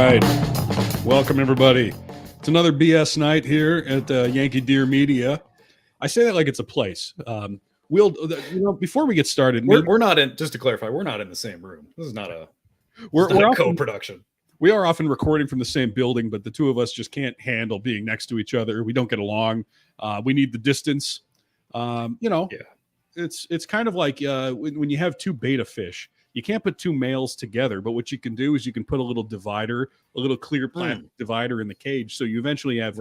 right. Welcome, everybody. It's another BS night here at Yankee Deer Media. I say that like it's a place. Before we get started, we're not in. Just to clarify, we're not in the same room. This is not a. We're a co-production. We are often recording from the same building, but the two of us just can't handle being next to each other. We don't get along. We need the distance. It's kind of like when you have two beta fish. You can't put two males together, but what you can do is you can put a little divider, a little clear plastic divider in the cage, so you eventually have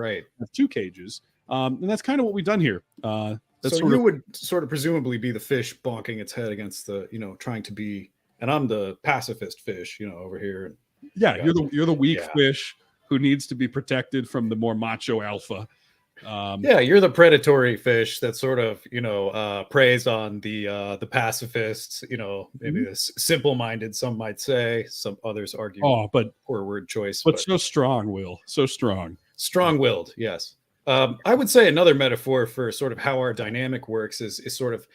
two cages. And that's kind of what we've done here. So you would sort of presumably be the fish bonking its head against the, trying to be, and I'm the pacifist fish, over here. Yeah, you're the weak fish who needs to be protected from the more macho alpha. You're the predatory fish that sort of, preys on the pacifists, maybe the simple-minded, some might say, some others argue. But poor word choice. But so strong, Will. So strong. Strong-willed, yes. I would say another metaphor for sort of how our dynamic works is sort of,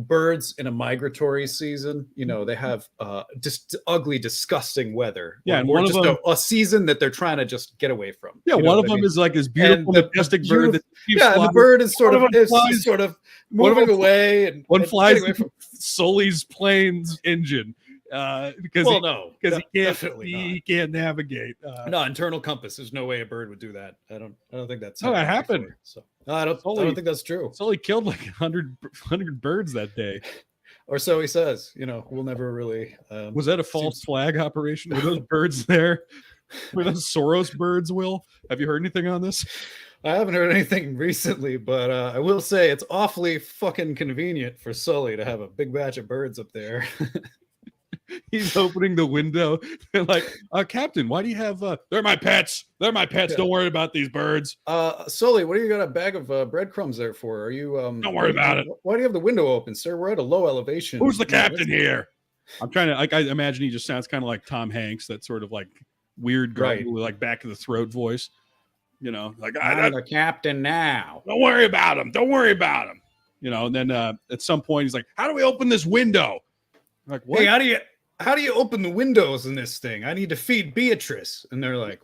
birds in a migratory season, they have just ugly, disgusting weather. Yeah, or just a season that they're trying to just get away from. Yeah, one of them is like this beautiful, majestic bird. And the bird is sort of moving away. And one flies from Sully's plane's engine. Because he can't navigate. No, internal compass. There's no way a bird would do that. I don't think that's that happened. So I don't think that's true. Sully killed like 100 birds that day, or so he says. We'll never really. Was that a false flag operation? Were those birds there? Were those Soros birds? Will, have you heard anything on this? I haven't heard anything recently, but I will say it's awfully fucking convenient for Sully to have a big batch of birds up there. He's opening the window. They're like, Captain, why do you have they're my pets. They're my pets. Yeah. Don't worry about these birds. Sully, what do you got a bag of breadcrumbs there for? Are you don't worry about it. Why do you have the window open, sir? We're at a low elevation. Who's the captain here? I'm trying to I imagine he just sounds kind of like Tom Hanks, that sort of like weird like back of the throat voice. Like I'm the captain now. Don't worry about him. Don't worry about him. And then at some point he's like, how do we open this window? I'm like, what? Hey, how do you open the windows in this thing? I need to feed Beatrice. And they're like,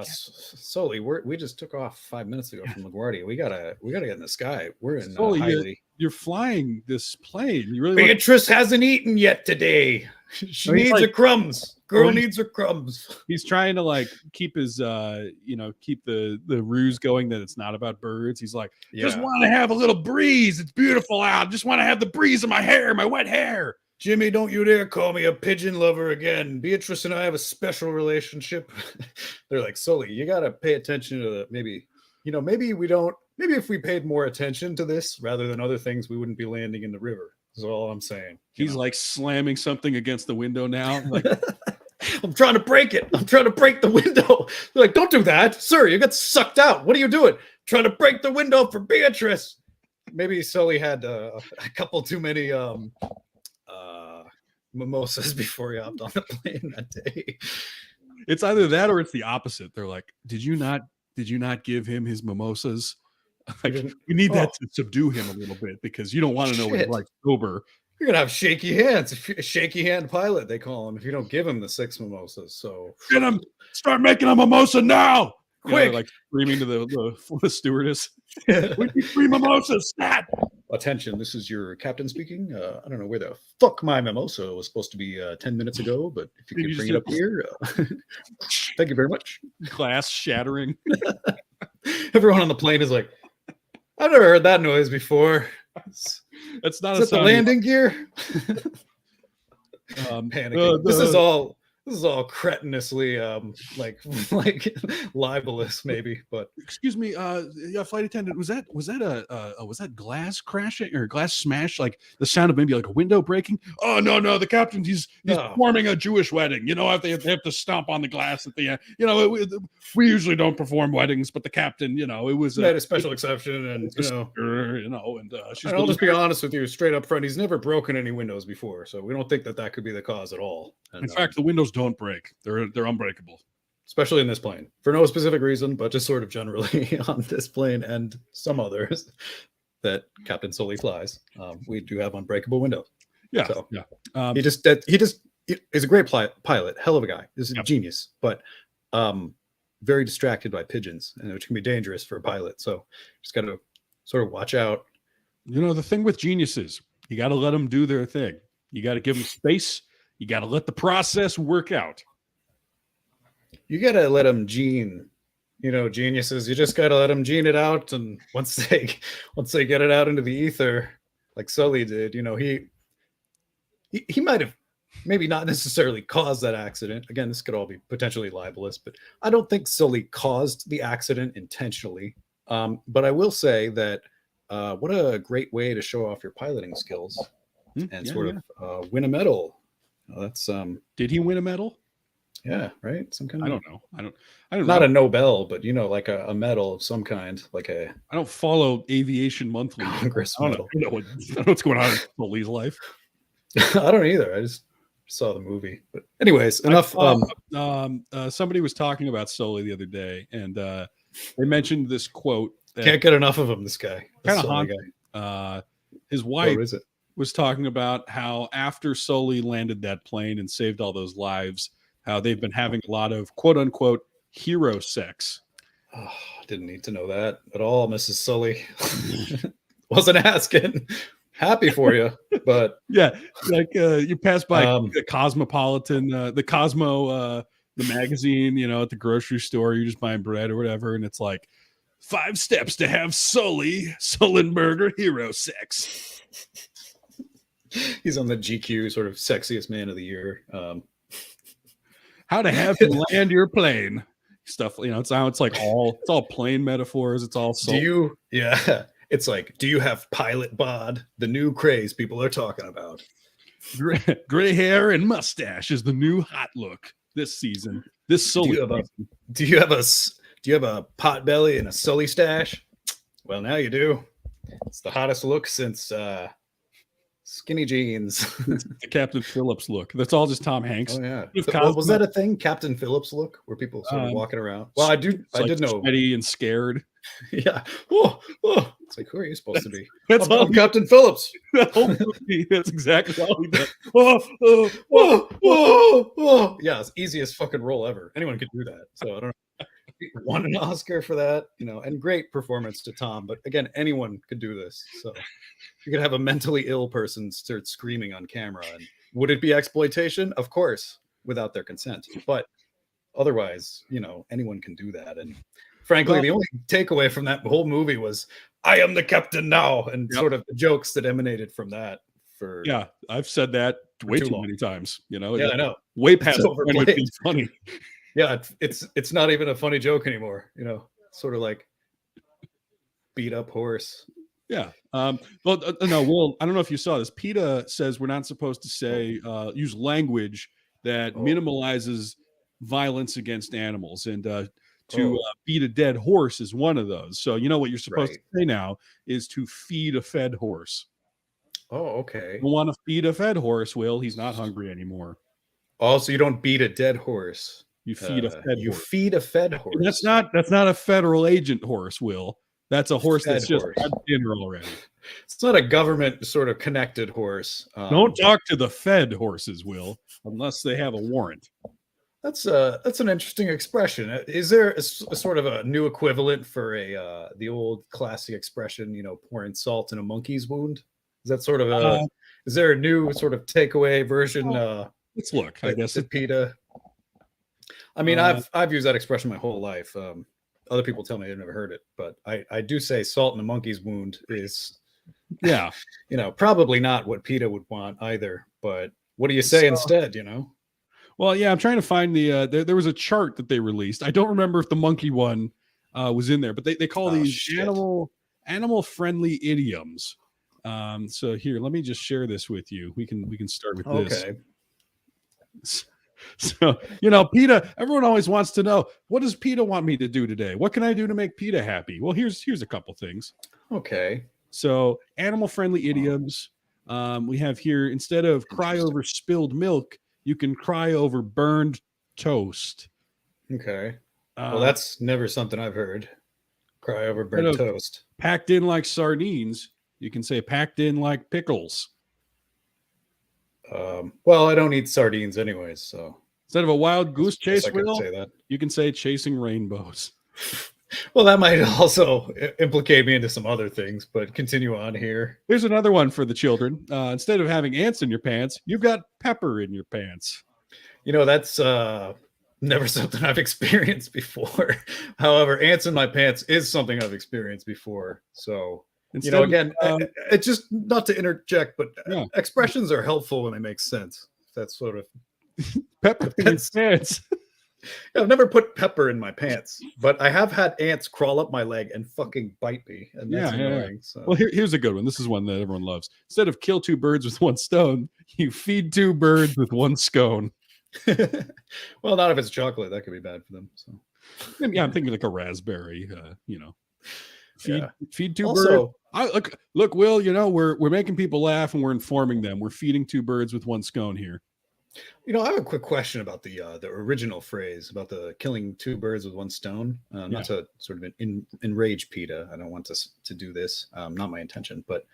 Sully, we just took off 5 minutes ago from LaGuardia. We gotta get in the sky. We're in Sully, you're flying this plane. You really Beatrice hasn't eaten yet today. She needs her crumbs. Girl needs her crumbs. He's trying to like keep his keep the ruse going that it's not about birds. He's like, just want to have a little breeze. It's beautiful out. Just want to have the breeze in my hair, my wet hair. Jimmy, don't you dare call me a pigeon lover again. Beatrice and I have a special relationship. They're like, Sully, you got to pay attention to maybe if we paid more attention to this rather than other things, we wouldn't be landing in the river. Is all I'm saying. He's like slamming something against the window now. Like, I'm trying to break it. I'm trying to break the window. They're like, don't do that. Sir, you got sucked out. What are you doing? Trying to break the window for Beatrice. Maybe Sully had a couple too many mimosas before he hopped on the plane that day. It's either that or it's the opposite. They're like, did you not give him his mimosas? Like, we need that to subdue him a little bit because you don't want to know what he's like sober. You're gonna have shaky hands. A shaky hand pilot, they call him, if you don't give him the 6 mimosas. So get him, start making a mimosa now. Quick, like screaming to the stewardess. We need 3 mimosas, stat. Attention, this is your captain speaking. I don't know where the fuck my mimosa was supposed to be 10 minutes ago, but if you could bring it up here, thank you very much. Glass shattering. Everyone on the plane is like, I've never heard that noise before. That's not is it the landing gear. Panicking. This is all cretinously like libelous, maybe. But excuse me, flight attendant, was that glass crashing or glass smash? Like the sound of maybe like a window breaking? Oh no, the captain he's performing a Jewish wedding. They have to stomp on the glass at the end. We usually don't perform weddings, but the captain, it was a special exception, and I'll just be honest with you, straight up front, he's never broken any windows before, so we don't think that could be the cause at all. And, in fact, the windows don't break. They're unbreakable. Especially in this plane. For no specific reason, but just sort of generally on this plane and some others that Captain Sully flies. We do have unbreakable windows. Yeah. He is a great pilot, hell of a guy. This is a genius. But very distracted by pigeons, and which can be dangerous for a pilot. So just got to sort of watch out. You know, the thing with geniuses, you got to let them do their thing. You got to give them space. You got to let the process work out. You got to let them gene, geniuses. You just got to let them gene it out, and once they get it out into the ether, like Sully did, he might have maybe not necessarily caused that accident. Again, this could all be potentially libelous, but I don't think Sully caused the accident intentionally. But I will say that what a great way to show off your piloting skills and of win a medal. That's Did he win a medal? Yeah, right. Some kind of I don't know. I don't not know. a Nobel, but like a medal of some kind, like a I don't follow Aviation Monthly. Congress I medal. don't know what's going on in Sully's life. I don't either. I just saw the movie. But anyways, enough. Somebody was talking about Sully the other day, and they mentioned this quote. Can't get enough of him. This guy, kind of haunting. His wife was talking about how after Sully landed that plane and saved all those lives, how they've been having a lot of quote unquote hero sex. Oh, I didn't need to know that at all, Mrs. Sully. Wasn't asking. Happy for you, but yeah, like you pass by the Cosmopolitan, the Cosmo, the magazine, at the grocery store, you're just buying bread or whatever, and it's like 5 steps to have Sullenberger hero sex. He's on the GQ sort of sexiest man of the year. How to have to land your plane stuff. It's like it's all plane metaphors. It's all soul. It's like, do you have pilot bod? The new craze people are talking about. Gray hair and mustache is the new hot look this season. This Sully. Do you have a pot belly and a Sully stash? Well, now you do. It's the hottest look since skinny jeans. The Captain Phillips look. That's all just Tom Hanks. Oh yeah. Was that a thing? Captain Phillips look, where people sort of walking around? Well, I did know. Sweaty and scared. Yeah. Oh. It's like, who are you supposed to be? I'm Captain Phillips. That's exactly all he did. Whoa. Yeah, it's easiest fucking role ever. Anyone could do that. So I don't know. He won an Oscar for that, and great performance to Tom. But again, anyone could do this. So you could have a mentally ill person start screaming on camera. And would it be exploitation? Of course, without their consent. But otherwise, anyone can do that. And frankly, the only takeaway from that whole movie was, I am the captain now, and sort of the jokes that emanated from that. I've said that way too many times. I know. Way past when it being funny. Yeah, it's not even a funny joke anymore. Sort of like beat up horse. Yeah. No, Will, I don't know if you saw this. PETA says we're not supposed to say use language that minimalizes violence against animals, and to beat a dead horse is one of those. So what you're supposed to say now is to feed a fed horse. Oh, okay. You want to feed a fed horse, Will? He's not hungry anymore. Oh, so you don't beat a dead horse. You feed a fed horse. You feed a fed horse. That's not a federal agent horse, Will. That's a horse that's just had dinner already. It's not a government sort of connected horse. Don't talk to the fed horses, Will, unless they have a warrant. That's an interesting expression. Is there a sort of a new equivalent for the old classic expression, pouring salt in a monkey's wound? Is that sort of is there a new sort of takeaway version? Let's look. I guess PETA. I mean, I've used that expression my whole life. Other people tell me they've never heard it, but I do say salt in a monkey's wound is, probably not what PETA would want either. But what do you say instead? Well, yeah, I'm trying to find the. There was a chart that they released. I don't remember if the monkey one was in there, but they call these animal friendly idioms. So here, let me just share this with you. We can start with this. Okay. So, PETA, everyone always wants to know, what does PETA want me to do today? What can I do to make PETA happy? Well, here's a couple things. Okay. So animal-friendly idioms. We have here, instead of cry over spilled milk, you can cry over burned toast. Okay. Well, that's never something I've heard. Cry over burnt toast. Packed in like sardines, you can say packed in like pickles. Well, I don't eat sardines anyways, so Instead of a wild goose Guess chase, I could Will, say that. you can say chasing rainbows. Well, that might also implicate me into some other things, but continue on here. Here's another one for the children. Instead of having ants in your pants, you've got pepper in your pants. That's never something I've experienced before. However, ants in my pants is something I've experienced before. So, Instead again, it just not to interject, but Yeah. expressions are helpful when they make sense. That's sort of pepper in your pants. I've never put pepper in my pants, but I have had ants crawl up my leg and fucking bite me, and that's annoying. So. Well, here's a good one. This is one that everyone loves. Instead of kill two birds with one stone, you feed two birds with one scone. Well, not if it's chocolate. That could be bad for them. So, yeah, I'm thinking like a raspberry. Feed two also, birds. Look, Will. We're making people laugh and we're informing them. We're feeding two birds with one scone here. I have a quick question about the original phrase about the killing two birds with one stone. Not to sort of enrage PETA. I don't want to do this. Not my intention. But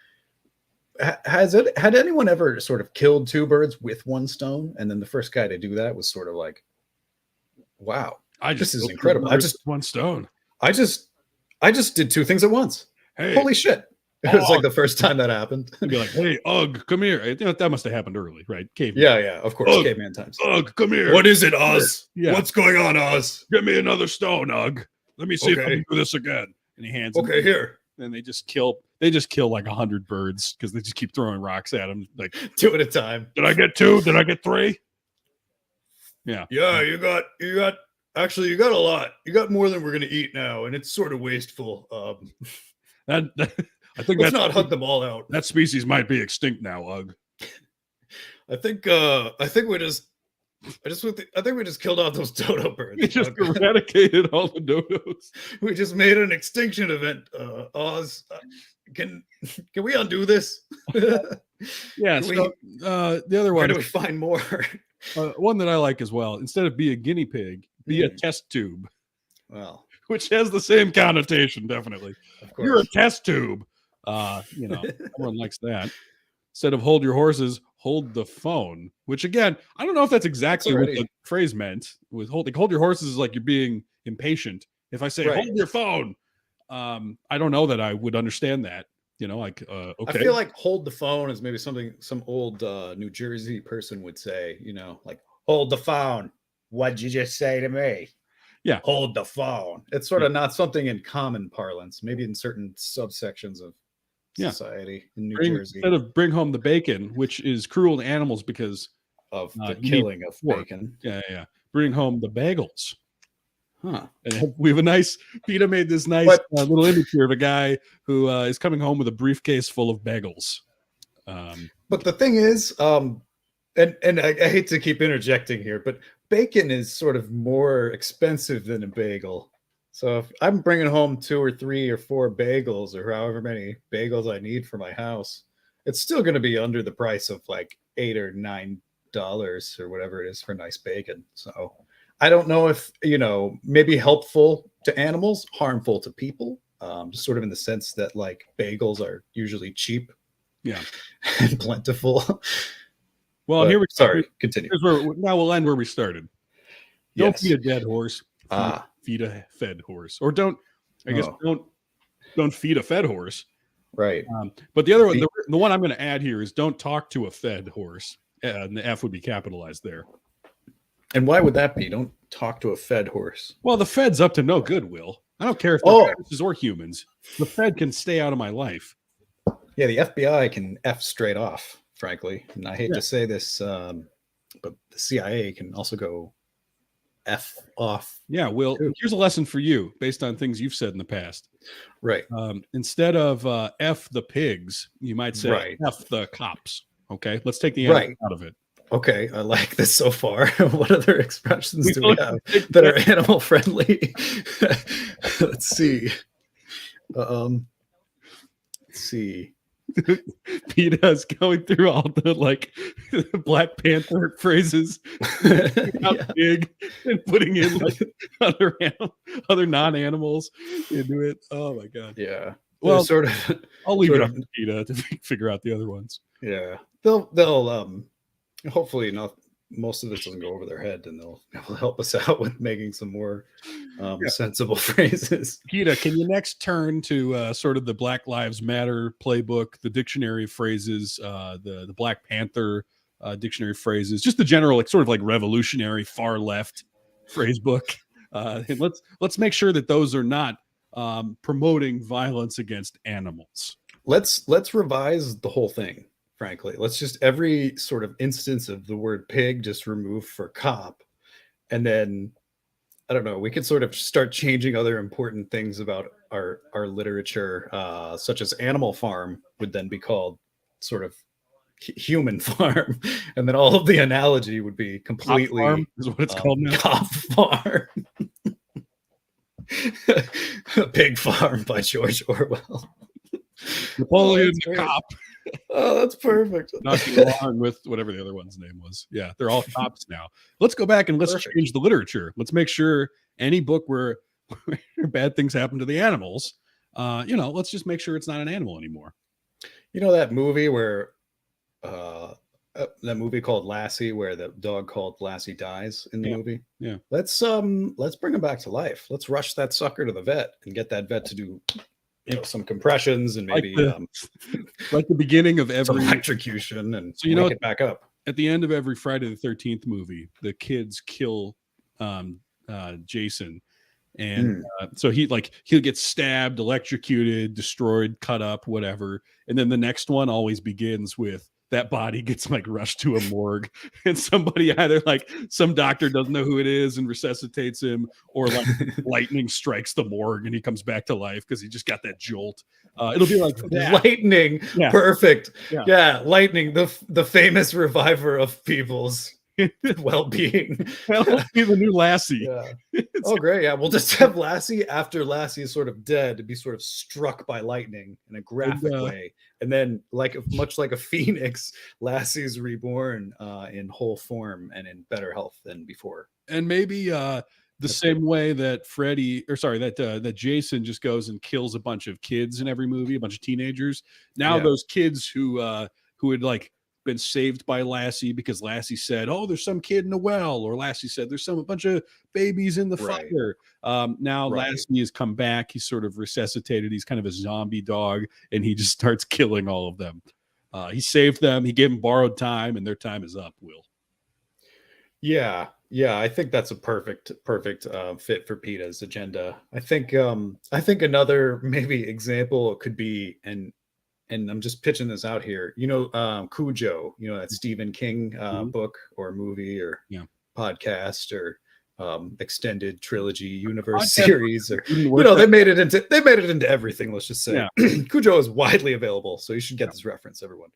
had anyone ever sort of killed two birds with one stone? And then the first guy to do that was sort of like, "Wow, this is incredible! One stone. I just did two things at once. Hey, holy shit!" It was like the first time that happened. You'd be like, "Hey, Ugg, come here." That must have happened early, right? Caveman. Yeah, of course, Ugg, caveman times. Ugg, come here. What is it, Oz? Yeah. What's going on, Oz? Give me another stone, Ugg. Let me see if I can do this again. And he hands. Okay, here. And they just kill like 100 birds because they just keep throwing rocks at him. Like 2 at a time. Did I get 2? Did I get 3? Yeah. Yeah, you got a lot. You got more than we're gonna eat now, and it's sort of wasteful. I think let's not hunt them all out. That species might be extinct now, Ugg. I think we just killed off those dodo birds. We just eradicated all the dodos. We just made an extinction event. Oz, can we undo this? Yeah. The other one. Where do we find more? One that I like as well. Instead of be a guinea pig, be a test tube. Well, which has the same connotation, definitely. Of course. You're a test tube. Everyone likes that. Instead of hold your horses, hold the phone. Which again, I don't know if that's exactly what the phrase meant. With hold your horses is like you're being impatient. If I say hold your phone, I don't know that I would understand that. Okay. I feel like hold the phone is maybe something some old New Jersey person would say. Like hold the phone. What'd you just say to me? Yeah. Hold the phone. It's sort of not something in common parlance, maybe in certain subsections of society in New Jersey. Instead of bring home the bacon, which is cruel to animals because of the killing of bacon. Yeah. Bring home the bagels. Huh. And we have a nice, PETA made this nice little image here of a guy who is coming home with a briefcase full of bagels. But the thing is, and I hate to keep interjecting here, but bacon is sort of more expensive than a bagel. So if I'm bringing home 2 or 3 or 4 bagels or however many bagels I need for my house, it's still going to be under the price of like $8 or $9 or whatever it is for nice bacon. So I don't know if, maybe helpful to animals, harmful to people, just sort of in the sense that like bagels are usually cheap. Yeah. And plentiful. Well, here we continue. Now we'll end where we started. Don't feed a dead horse. Feed a fed horse, or don't feed a fed horse. Right. But the other one, the one I'm going to add here is don't talk to a fed horse, and the F would be capitalized there. And why would that be? Don't talk to a fed horse. Well, the Fed's up to no good, Will. I don't care if they're horses or humans. The Fed can stay out of my life. Yeah, the FBI can F straight off, frankly. And I hate to say this, but the CIA can also go F off. Yeah, Will, here's a lesson for you based on things you've said in the past. Right. Instead of F the pigs, you might say F the cops. Okay, let's take the animal out of it. Okay, I like this so far. What other expressions do we have that are animal friendly? Let's see. Let's see. PETA's going through all the Black Panther phrases, big, and putting in other non-animals into it. Oh my god! Yeah. Well, sort of. I'll leave it up to PETA to figure out the other ones. Yeah, they'll hopefully most of this doesn't go over their head, and they'll help us out with making some more Yeah. sensible phrases. Gita, can you next turn to sort of the Black Lives Matter playbook, the dictionary of phrases, the Black Panther dictionary of phrases, just the general like sort of like revolutionary far left phrase book, and let's make sure that those are not promoting violence against animals. Let's revise the whole thing. Frankly, let's just every sort of instance of the word pig just remove for cop, and then I don't know. We could sort of start changing other important things about our literature, such as Animal Farm would then be called sort of human farm, and then all of the analogy would be completely Cop farm is what it's called now. Cop farm. Pig Farm by George Orwell. Napoleon that's the great. cop. Oh, that's perfect. Knocking along with whatever the other one's name was. Yeah, they're all cops now. Let's go back and let's Perfect. change the literature. Let's make sure any book where bad things happen to the animals, let's just make sure it's not an animal anymore. You know that movie where that movie called Lassie, where the dog called Lassie dies in the Yeah. movie? Yeah. Let's bring him back to life. Let's rush that sucker to the vet and get that vet to do some compressions and Like maybe Like the beginning of some every electrocution and So you know wake it back up. at the end of every Friday the 13th movie, the kids kill Jason. And so he'll get stabbed, electrocuted, destroyed, cut up, whatever. And then the next one always begins with that body gets like rushed to a morgue, and somebody either like some doctor doesn't know who it is and resuscitates him, or like lightning strikes the morgue and he comes back to life because he just got that jolt. It'll be like that. Lightning, Yeah. perfect. Yeah. Yeah, lightning, the famous reviver of people's well-being. That'll be the new Lassie. Yeah. Oh, great. Yeah. We'll just have Lassie after Lassie is sort of dead to be sort of struck by lightning in a graphic way. And then, much like a phoenix, Lassie's reborn in whole form and in better health than before. And maybe the same way that that Jason just goes and kills a bunch of kids in every movie, a bunch of teenagers. Now those kids who had like been saved by Lassie because Lassie said, "Oh, there's some kid in a well," or Lassie said, "There's a bunch of babies in the fire." Now Lassie has come back. He's sort of resuscitated. He's kind of a zombie dog, and he just starts killing all of them. He saved them. He gave them borrowed time, and their time is up. Will. Yeah, I think that's a perfect fit for PETA's agenda. I think another maybe example could be and I'm just pitching this out here. Cujo, that Stephen King book or movie or podcast or extended trilogy universe series, or they made it into everything. Let's just say Cujo is widely available, so you should get this reference, everyone.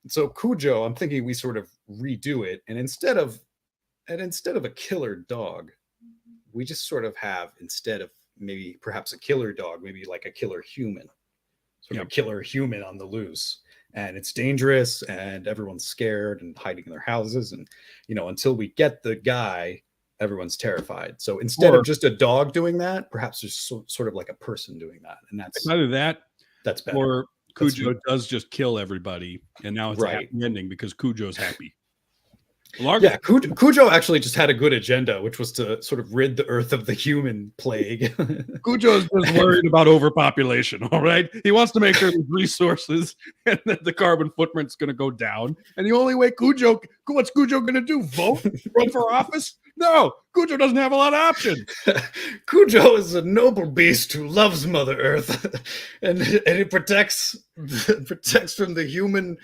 So Cujo, I'm thinking we sort of redo it, and instead of a killer dog, we just sort of have, instead of maybe perhaps a killer dog, maybe like a killer human. Sort of a killer human on the loose, and it's dangerous and everyone's scared and hiding in their houses, and until we get the guy, everyone's terrified. So instead of just a dog doing that, perhaps there's sort of like a person doing that, and that's either that's better. Or Cujo does just kill everybody, and now it's a happy ending because Cujo's happy. Cujo actually just had a good agenda, which was to sort of rid the earth of the human plague. Cujo's just worried about overpopulation. All right, he wants to make sure there's resources and that the carbon footprint's going to go down. And the only way what's Cujo going to do? Vote? Run for office? No, Cujo doesn't have a lot of options. Cujo is a noble beast who loves Mother Earth, and he protects from the human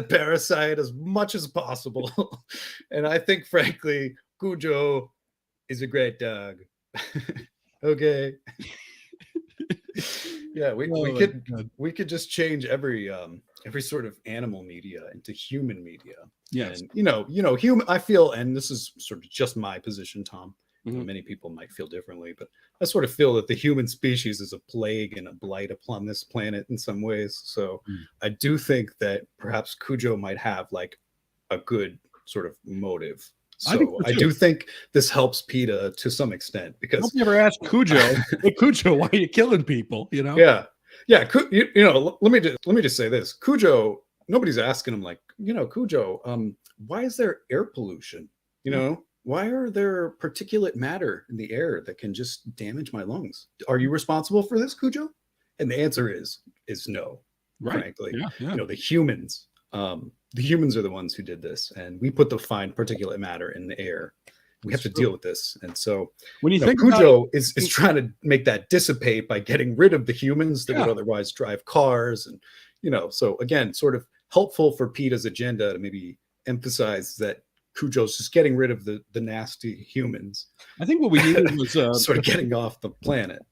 parasite as much as possible. And I think, frankly, Cujo is a great dog. Okay. Yeah, we could just change every sort of animal media into human media. Yes. And human, I feel, and this is sort of just my position, Tom. Many people might feel differently, but I sort of feel that the human species is a plague and a blight upon this planet in some ways. So I do think that perhaps Cujo might have like a good sort of motive. So I do think this helps PETA to some extent, because I've never asked Cujo, "Hey, Cujo, why are you killing people?" Yeah. Let me just say this. Cujo nobody's asking him like, Cujo, why is there air pollution? Why are there particulate matter in the air that can just damage my lungs? Are you responsible for this, Cujo? And the answer is no. Right. Frankly, Yeah. the humans are the ones who did this, and we put the fine particulate matter in the air. We have to deal with this. And so when you think Cujo is trying to make that dissipate by getting rid of the humans that would otherwise drive cars. And, so again, sort of helpful for PETA's agenda to maybe emphasize that Cujo's just getting rid of the nasty humans. I think what we needed was sort of getting off the planet.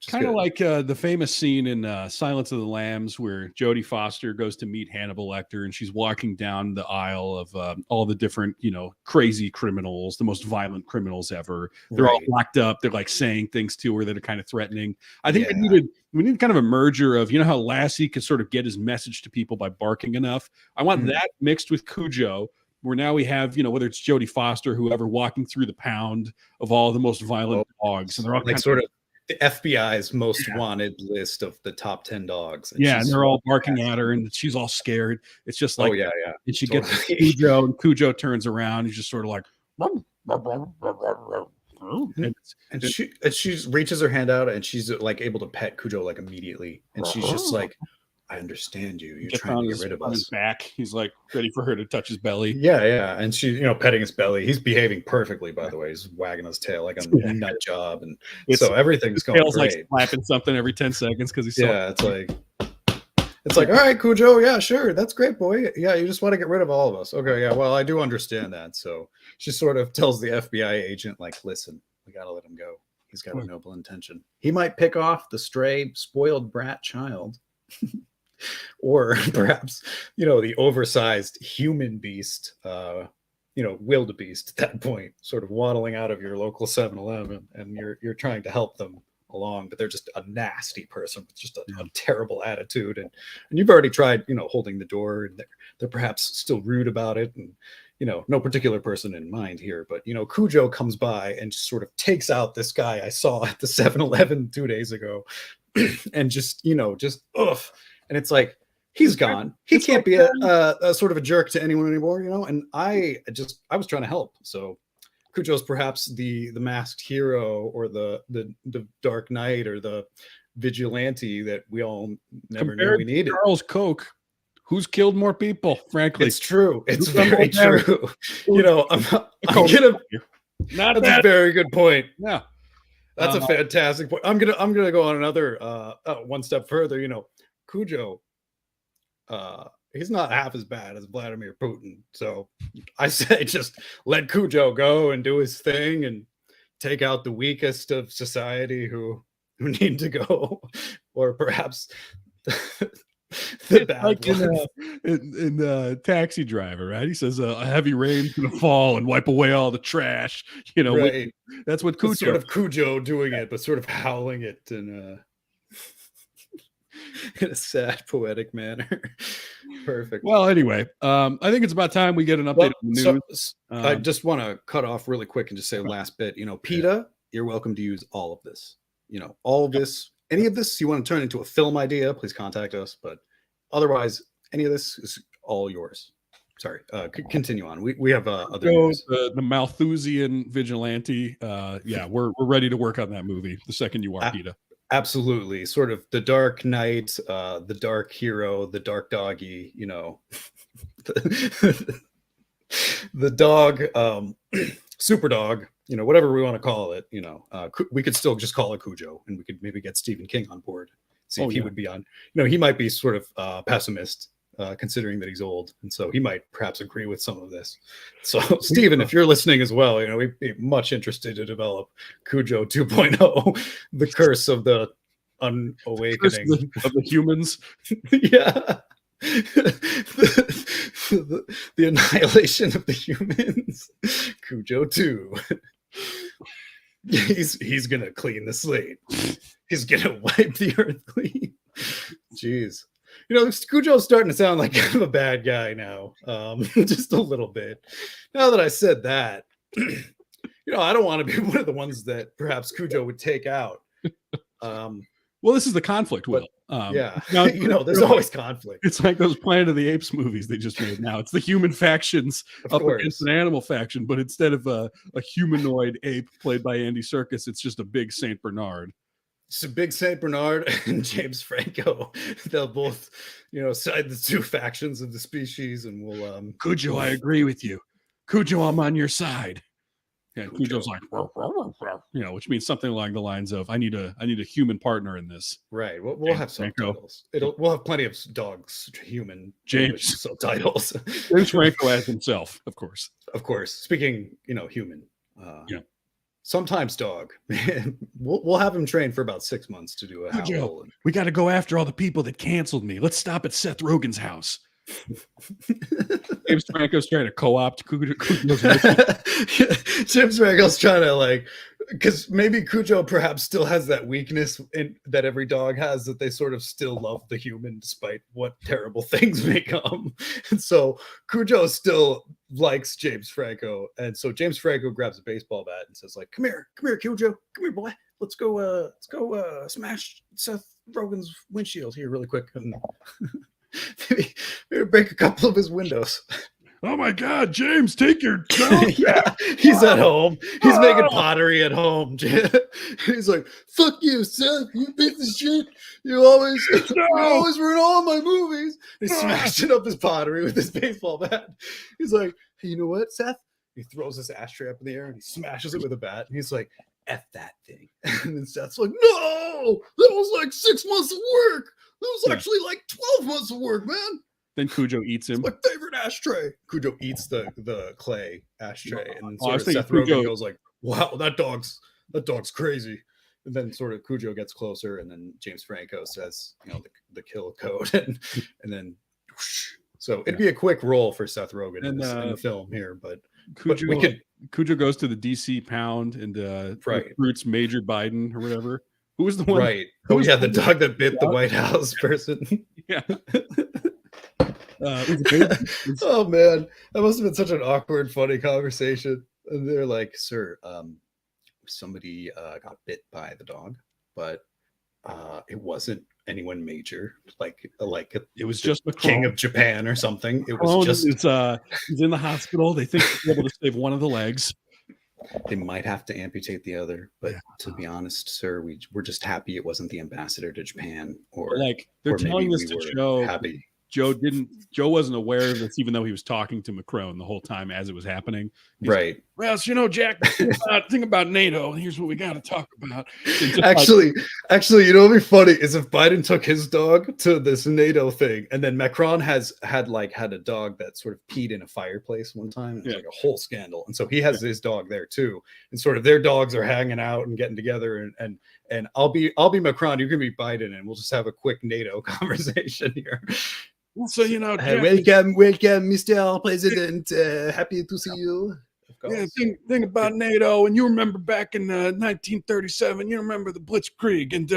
Kind of like the famous scene in Silence of the Lambs where Jodie Foster goes to meet Hannibal Lecter, and she's walking down the aisle of all the different, crazy criminals, the most violent criminals ever. They're all locked up. They're like saying things to her that are kind of threatening. I think we need kind of a merger of, how Lassie could sort of get his message to people by barking enough. I want that mixed with Cujo, where now we have, whether it's Jodie Foster, whoever, walking through the pound of all the most violent dogs. And they're all like sort of the FBI's most wanted list of the top 10 dogs. And and they're all barking at her, and she's all scared. It's just like, and she gets Cujo, and Cujo turns around. He's just sort of like, and she reaches her hand out, and she's like able to pet Cujo like immediately, and she's just like, I understand you. You're trying to get rid of us. His back. He's like ready for her to touch his belly. Yeah. And she, petting his belly. He's behaving perfectly, by the way. He's wagging his tail like a nut job, and so everything's going great. Like slapping something every 10 seconds because he's It's like, all right, Cujo. Yeah, sure. That's great, boy. Yeah, you just want to get rid of all of us. Okay, yeah. Well, I do understand that. So she sort of tells the FBI agent, like, listen, we got to let him go. He's got a noble intention. He might pick off the stray, spoiled brat child. Or perhaps, the oversized human beast, wildebeest at that point, sort of waddling out of your local 7-Eleven, and you're trying to help them along, but they're just a nasty person with just a terrible attitude. And you've already tried, holding the door, and they're perhaps still rude about it. And, no particular person in mind here, but, Cujo comes by and just sort of takes out this guy I saw at the 7-Eleven 2 days ago and just, oof. And it's like, he's gone. He can't be a sort of a jerk to anyone anymore, and I was trying to help. So Cujo's perhaps the masked hero, or the Dark Knight, or the vigilante that we all never knew we needed. Charles Koch, who's killed more people, frankly. It's true. It's very true. That's a very good point. Yeah. That's a fantastic point. I'm gonna go on another one step further. Cujo, he's not half as bad as Vladimir Putin. So I say just let Cujo go and do his thing and take out the weakest of society who need to go, or perhaps the bad like in Taxi Driver, right? He says a heavy rain's gonna fall and wipe away all the trash. Right. That's what Cujo. It's sort of Cujo doing it, but sort of howling it in a sad, poetic manner. Perfect. Well, anyway, I think it's about time we get an update on the news. I just want to cut off really quick and just say last bit. PETA, you're welcome to use all of this. All of this. Any of this you want to turn into a film idea, please contact us. But otherwise, any of this is all yours. Sorry. Continue on. We have other news. The Malthusian vigilante. We're ready to work on that movie the second you are, PETA. Absolutely. Sort of the Dark Knight, the Dark Hero, the Dark Doggy, the dog, super dog, whatever we want to call it, we could still just call it Cujo, and we could maybe get Stephen King on board, see if he would be on. He might be sort of pessimist, considering that he's old, and so he might perhaps agree with some of this. So Stephen, if you're listening as well, we'd be much interested to develop Cujo 2.0, the curse of the unawakening of the humans. Yeah. The annihilation of the humans. Cujo 2. He's gonna clean the slate. He's gonna wipe the earth clean. Jeez. Cujo's starting to sound like kind of a bad guy now. Just a little bit. Now that I said that, I don't want to be one of the ones that perhaps Cujo would take out. Well, this is the conflict, Will. Yeah. No, there's always conflict. it's like those Planet of the Apes movies they just made now. It's the human factions Of up course. against an animal faction, but instead of a humanoid ape played by Andy Serkis, it's just a big Saint Bernard. It's a big Saint Bernard and James Franco. They'll both, side the two factions of the species, and we'll Cujo, I agree with you. Cujo, I'm on your side. Yeah, and Cujo's like, which means something along the lines of, I need a human partner in this. Right. We'll James have Franco. subtitles. We'll have plenty of dogs, human James. subtitles. James Franco as himself, of course. Of course. Speaking, human. Yeah. Sometimes dog. We'll have him trained for about 6 months to do a howl. We got to go after all the people that canceled me. Let's stop at Seth Rogen's house. James Franco's trying to co-opt Cujo's James Franco's trying to because maybe Cujo perhaps still has that weakness that every dog has, that they sort of still love the human despite what terrible things may come. And so Cujo still likes James Franco. And so James Franco grabs a baseball bat and says, come here, Cujo, come here, boy. Let's go smash Seth Rogen's windshield here really quick. And maybe break a couple of his windows. Oh my God, James, take your yeah, he's at home. He's making pottery at home. He's like, fuck you, Seth, you piece of shit. You always ruin all my movies. He's smashing up his pottery with his baseball bat. He's like, hey, you know what, Seth? He throws this ashtray up in the air and he smashes it with a bat. And he's like, F that thing. And then Seth's like, no, that was 6 months of work. That was actually 12 months of work, man. Then Cujo eats him. It's my favorite ashtray. Cujo eats the clay ashtray, and then Seth Cujo Rogen goes like, "Wow, that dog's crazy." And then sort of Cujo gets closer, and then James Franco says, the kill code, and then whoosh. So it'd be a quick roll for Seth Rogen in the film here, but Cujo goes to the DC Pound and recruits Major Biden or whatever. Who was the one? Right. Oh yeah, the dog that bit the White House person. Yeah. Oh man, that must have been such an awkward, funny conversation. And they're like, "Sir, somebody got bit by the dog, but it wasn't anyone major, it was just the King of Japan or something. It Macron was just he's in the hospital. They think he'll be able to save one of the legs. They might have to amputate the other, but to be honest, sir, we're just happy it wasn't the ambassador to Japan, or they're telling this to Joe. Happy. Joe wasn't aware of this, even though he was talking to Macron the whole time as it was happening. Right. Like, well, so, Jack, think about NATO. Here's what we got to talk about. Actually, what'd be funny is if Biden took his dog to this NATO thing, and then Macron had a dog that sort of peed in a fireplace one time. And it was like a whole scandal. And so he has his dog there too. And sort of their dogs are hanging out and getting together. And I'll be Macron, you can be Biden, and we'll just have a quick NATO conversation here. So welcome, Mr. President. Happy to see you. Yeah, thing about NATO, and you remember back in 1937, you remember the Blitzkrieg, and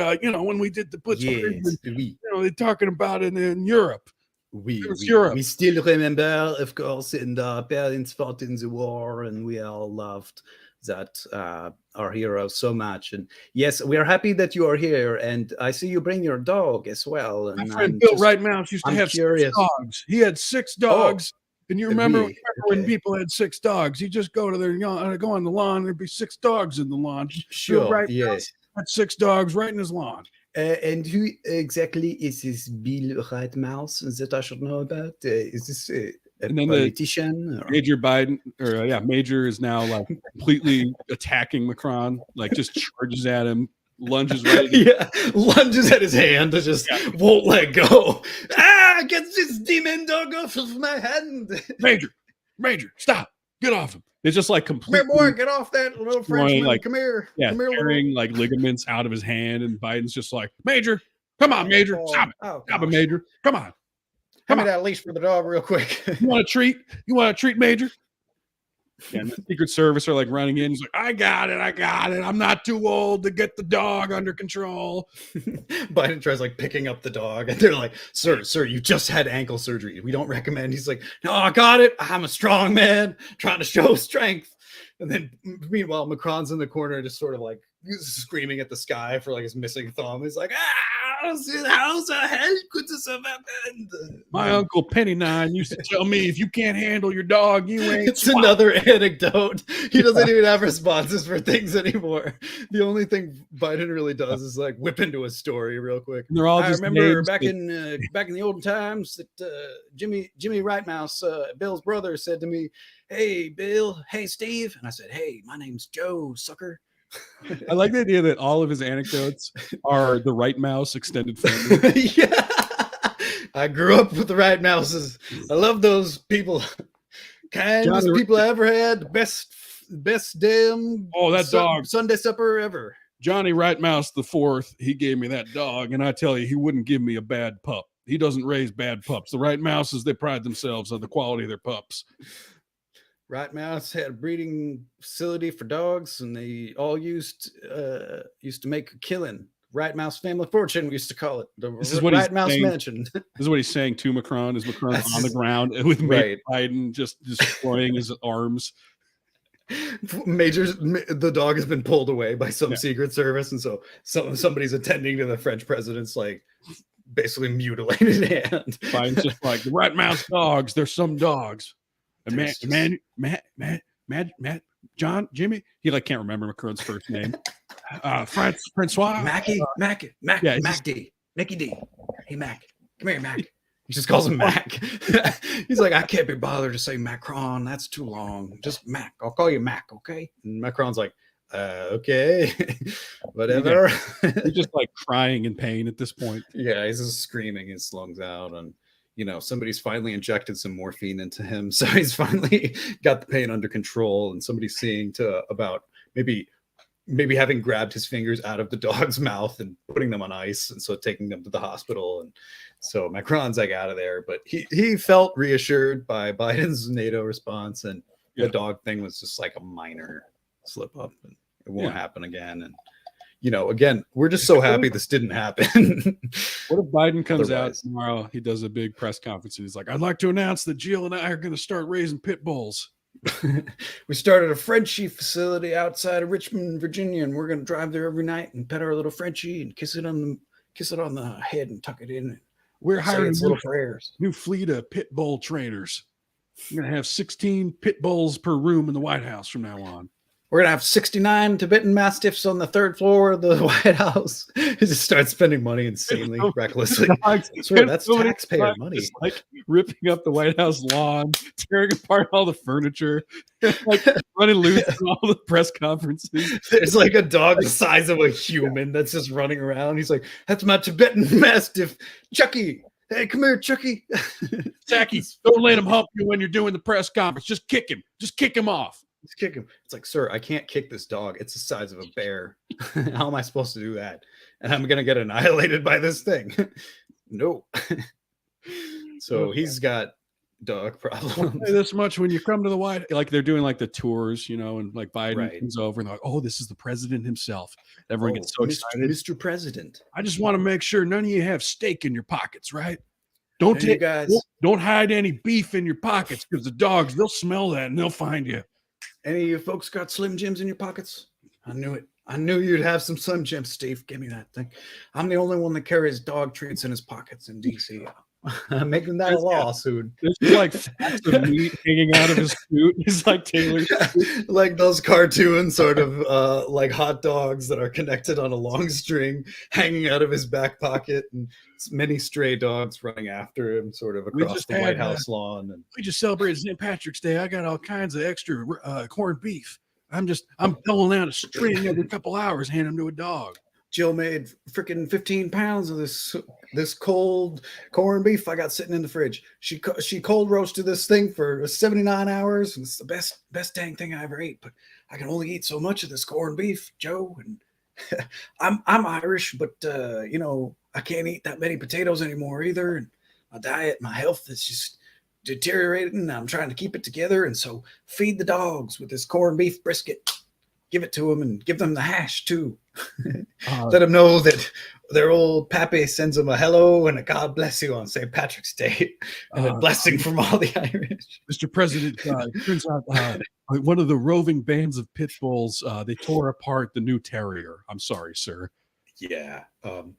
when we did the Blitzkrieg, they're talking about it in Europe. Europe. We still remember, of course, and our parents fought in the war, and we all loved that our heroes so much. And yes, we are happy that you are here, and I see you bring your dog as well. And my friend Bill Rightmouth used to have 6 dogs. He had 6 dogs. And you remember when people had 6 dogs, you just go to go on the lawn, there'd be 6 dogs in the lawn. Sure, yes. Had 6 dogs right in his lawn. And who exactly is this Bill Rightmouth that I should know about? Is this a politician? Major Biden, Major is now completely attacking Macron, just charges at him, lunges right. Lunges at his hand, just won't let go. Get this demon dog off of my hand. Major, stop. Get off him. It's just completely. Come here, boy, get off that little Frenchman. Come here. Yeah, come here, tearing ligaments out of his hand, and Biden's just like, Major, come on, Major. Stop it. Stop it, Major. Come on. Give me that leash for the dog real quick. You want a treat? Major? And the Secret Service are running in. He's like, I got it. I'm not too old to get the dog under control. Biden tries picking up the dog, and they're like, sir, you just had ankle surgery. We don't recommend. He's like, no, I got it. I'm a strong man trying to show strength. And then meanwhile, Macron's in the corner just sort of screaming at the sky for his missing thumb. He's like, How's the hell could this have happened? My uncle Penny Nine used to tell me, if you can't handle your dog, you ain't. It's another anecdote. He doesn't even have responses for things anymore. The only thing Biden really does is like whip into a story real quick. And they're all I just remember names back that- in the olden times that Jimmy Rightmouse, Bill's brother, said to me, "Hey Bill, hey Steve," and I said, "Hey, my name's Joe, sucker." I like the idea that all of his anecdotes are the Right Mouse extended family. Yeah, I grew up with the Rightmouses. I love those people. Kindest Johnny- people I ever had. The best damn dog. Sunday supper ever. Johnny Right Mouse the fourth, he gave me that dog, and I tell you, he wouldn't give me a bad pup. He doesn't raise bad pups. The Right Mouses, they pride themselves on the quality of their pups. Rightmouse had a breeding facility for dogs, and they all used to make a killing. Rightmouse family fortune, we used to call it. This is what he's Rightmouse saying. Mansion. This is what he's saying to Macron as Macron's That's on the just- ground with right. Biden just destroying his arms. The dog has been pulled away by some Yeah. secret service, and so somebody's attending to the French president's like basically mutilated hand. Biden's just like, the Right Mouse dogs, there's some dogs. And There's just- Matt, John, Jimmy, he like can't remember Macron's first name. Francois. Mackie, Yeah, it's just- D, Nicky D. Hey Mac, come here, Mac. He just calls him Mac. He's like, I can't be bothered to say Macron. That's too long. Just Mac. I'll call you Mac, okay? And Macron's like, okay, whatever. He's just like crying in pain at this point. Yeah, he's just screaming his lungs out, and somebody's finally injected some morphine into him, so he's finally got the pain under control. And somebody's seeing to about maybe having grabbed his fingers out of the dog's mouth and putting them on ice, and so taking them to the hospital. And so Macron's like out of there, but he felt reassured by Biden's NATO response, and Yeah. the dog thing was just like a minor slip up, and it won't happen again. And again, we're just so happy this didn't happen. What if Biden comes out Otherwise. tomorrow? He does a big press conference and he's like, I'd like to announce that Jill and I are going to start raising pit bulls. We started a Frenchie facility outside of Richmond, Virginia, and we're going to drive there every night and pet our little Frenchie and kiss it on the head and tuck it in. We're Say hiring its a little prayers. new fleet of pit bull trainers. We're going to have 16 pit bulls per room in the White House from now on. We're going to have 69 Tibetan Mastiffs on the third floor of the White House. He just starts spending money insanely, recklessly. I swear, that's So many taxpayer dogs money. just, like ripping up the White House lawn, tearing apart all the furniture, like running loose in all the press conferences. There's like a dog the size of a human that's just running around. He's like, that's my Tibetan Mastiff, Chucky. Hey, come here, Chucky. Jackie, don't let him hump you when you're doing the press conference. Just kick him. Just kick him off. Just kick him. It's like, sir, I can't kick this dog. It's the size of a bear. How am I supposed to do that? And I'm going to get annihilated by this thing. No. So he's got dog I'll problems. say this much: when you come to the White, like they're doing like the tours, and like Biden Right. comes over and they're like, "Oh, this is the president himself." Everyone gets so Oh, Mr. excited. Mr. President. I just want to make sure none of you have steak in your pockets, right? Don't Hey, you take, guys. don't hide any beef in your pockets because the dogs they'll smell that and they'll find you. Any of you folks got Slim Jims in your pockets? I knew it. I knew you'd have some Slim Jims, Steve. Give me that thing. I'm the only one that carries dog treats in his pockets in DC. I'm making that a law soon. There's just like flats of meat hanging out of his suit. He's like Taylor. Like those cartoon sort of like hot dogs that are connected on a long string hanging out of his back pocket, and many stray dogs running after him sort of We across just the had, White House lawn. And We just celebrated St. Patrick's Day. I got all kinds of extra corned beef. I'm pulling out a string every couple hours, handing them to a dog. Jill made freaking 15 pounds of this cold corned beef I got sitting in the fridge. She cold roasted this thing for 79 hours, and it's the best dang thing I ever ate. But I can only eat so much of this corned beef, Joe. And I'm Irish, but I can't eat that many potatoes anymore either. And my diet, my health is just deteriorating. And I'm trying to keep it together, and so feed the dogs with this corned beef brisket. Give it to them and give them the hash too. Let them know that their old pappy sends them a hello and a God bless you on St. Patrick's Day and a blessing from all the Irish. Mr. President, it turns out one of the roving bands of pit bulls, they tore apart the new terrier. I'm sorry, sir. Yeah. And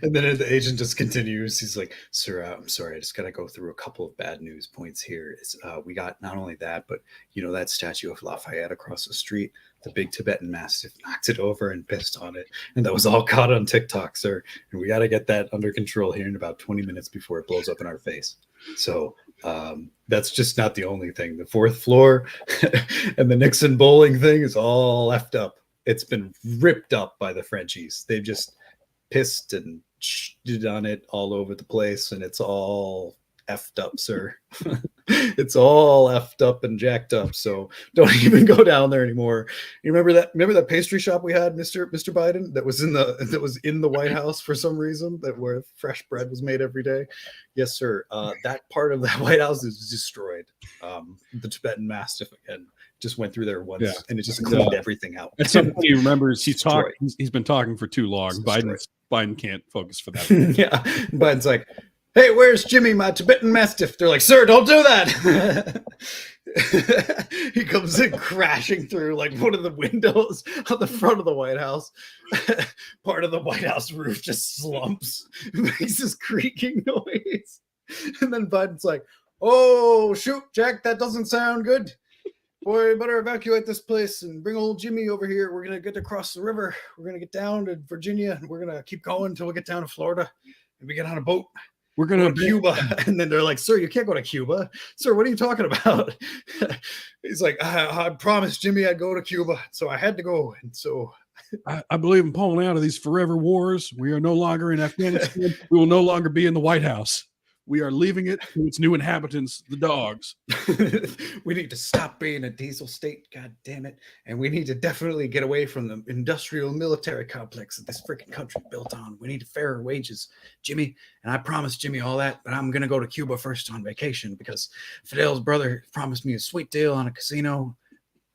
then the agent just continues. He's like, "Sir, I'm sorry. I just got to go through a couple of bad news points here. We got not only that, but that statue of Lafayette across the street, the big Tibetan Mastiff knocked it over and pissed on it. And that was all caught on TikTok, sir. And we got to get that under control here in about 20 minutes before it blows up in our face. So that's just not the only thing. The fourth floor and the Nixon bowling thing is all effed up. It's been ripped up by the Frenchies. They've just pissed and shitted on it all over the place, and it's all effed up, sir. It's all effed up and jacked up. So don't even go down there anymore. You remember that? Remember that pastry shop we had, Mr. Biden, that was in the White House for some reason, that where fresh bread was made every day? Yes, sir. That part of the White House is destroyed. The Tibetan Mastiff again just went through there once, and it just cleaned everything out. At some point, he remembers he's been talking for too long. Biden can't focus for that. Yeah, Biden's like, "Hey, where's Jimmy, my Tibetan Mastiff?" They're like, "Sir, don't do that." He comes in crashing through like one of the windows on the front of the White House. Part of the White House roof just slumps, makes this creaking noise. And then Biden's like, "Oh, shoot, Jack, that doesn't sound good. Boy, you better evacuate this place and bring old Jimmy over here. We're going to get across the river. We're going to get down to Virginia, and we're going to keep going until we get down to Florida, and we get on a boat. We're going to Cuba." And then they're like, "Sir, you can't go to Cuba. Sir, what are you talking about?" He's like, I promised Jimmy I'd go to Cuba, so I had to go. And so I believe in pulling out of these forever wars. We are no longer in Afghanistan. We will no longer be in the White House. We are leaving it to its new inhabitants, the dogs. We need to stop being a diesel state, god damn it. And we need to definitely get away from the industrial military complex that this freaking country built on. We need fairer wages, Jimmy. And I promised Jimmy all that, but I'm going to go to Cuba first on vacation because Fidel's brother promised me a sweet deal on a casino,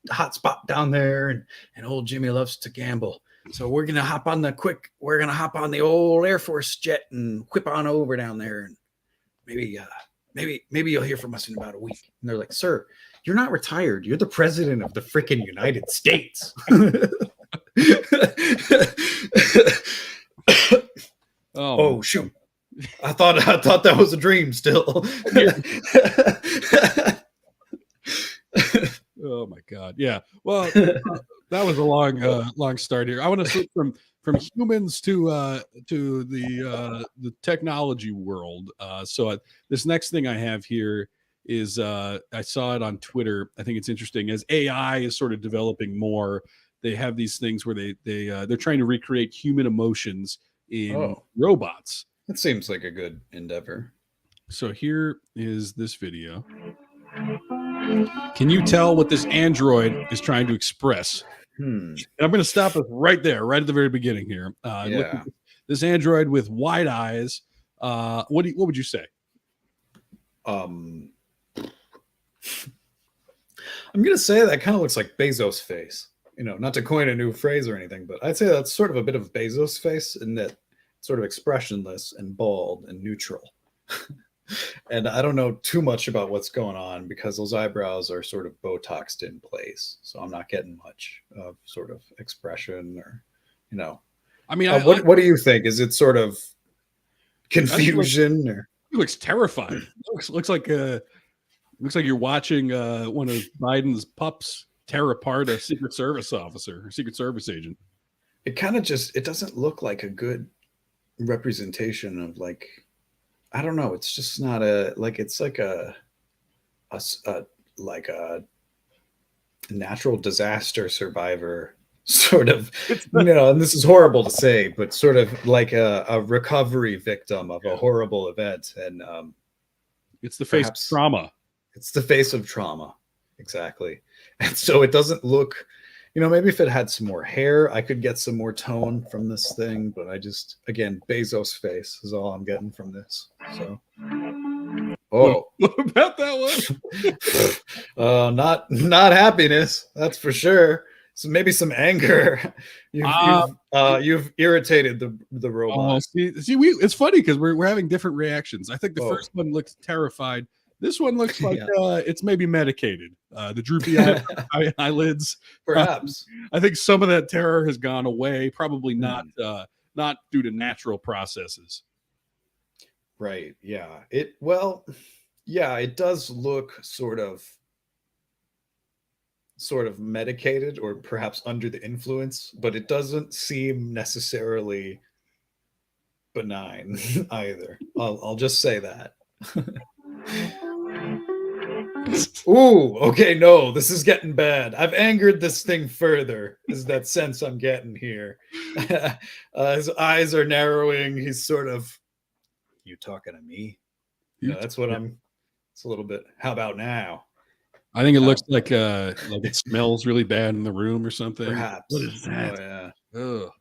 a hot spot down there. And old Jimmy loves to gamble. So we're going to hop on the old Air Force jet and whip on over down there. And maybe you'll hear from us in about a week." And they're like, "Sir, you're not retired. You're the president of the freaking United States." Oh shoot. I thought that was a dream still. Oh my God. Yeah. Well, that was a long start here. I want to switch from humans to the technology world. So this next thing I have here is I saw it on Twitter. I think it's interesting as AI is sort of developing more. They have these things where they're trying to recreate human emotions in robots. That seems like a good endeavor. So here is this video. Can you tell what this android is trying to express? And I'm going to stop it right there, right at the very beginning here. Look at this android with wide eyes. What would you say? I'm going to say that kind of looks like Bezos' face. Not to coin a new phrase or anything, but I'd say that's sort of a bit of Bezos' face in that sort of expressionless and bald and neutral. And I don't know too much about what's going on because those eyebrows are sort of Botoxed in place. So I'm not getting much of sort of expression or, I mean, what do you think? Is it sort of confusion or? He looks terrified. Looks like you're watching one of Biden's pups tear apart a Secret Service officer or Secret Service agent. It kind of it doesn't look like a good representation of like, I don't know. It's just not it's like a natural disaster survivor sort of, and this is horrible to say, but sort of like a recovery victim of a horrible event. And it's the face of trauma. It's the face of trauma. Exactly. And so it doesn't look, maybe if it had some more hair, I could get some more tone from this thing. But again, Bezos' face is all I'm getting from this. So, what about that one? Not happiness. That's for sure. So maybe some anger. You've irritated the robot. See, it's funny because we're having different reactions. I think the first one looks terrified. This one looks like Yeah. it's maybe medicated. The droopy eyelids. Perhaps. I think some of that terror has gone away. Probably not Hmm. not due to natural processes. Right. Yeah. Yeah, it does look sort of medicated or perhaps under the influence, but it doesn't seem necessarily benign either. I'll just say that. Ooh, okay, no, this is getting bad. I've angered this thing further, is that sense I'm getting here. His eyes are narrowing. He's sort of, you talking to me? You- That's what it's a little bit. How about now? I think it Uh, looks like it smells really bad in the room or something. Perhaps. What is Oh, that? yeah. Ugh.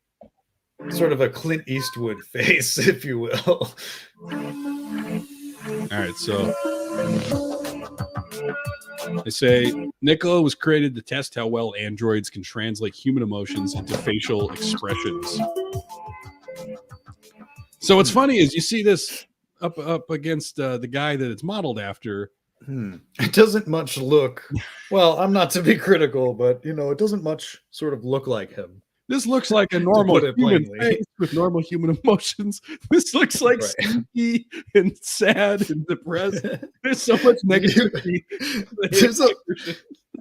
Sort of a Clint Eastwood face, if you will. All right, so they say Nicola was created to test how well androids can translate human emotions into facial expressions. So what's funny is you see this up against the guy that it's modeled after. It doesn't much look. Well, I'm not to be critical, but it doesn't much sort of look like him. This looks like a normal put it human plainly. face with normal human emotions. This looks like Right. sneaky and sad and depressed. There's so much negativity.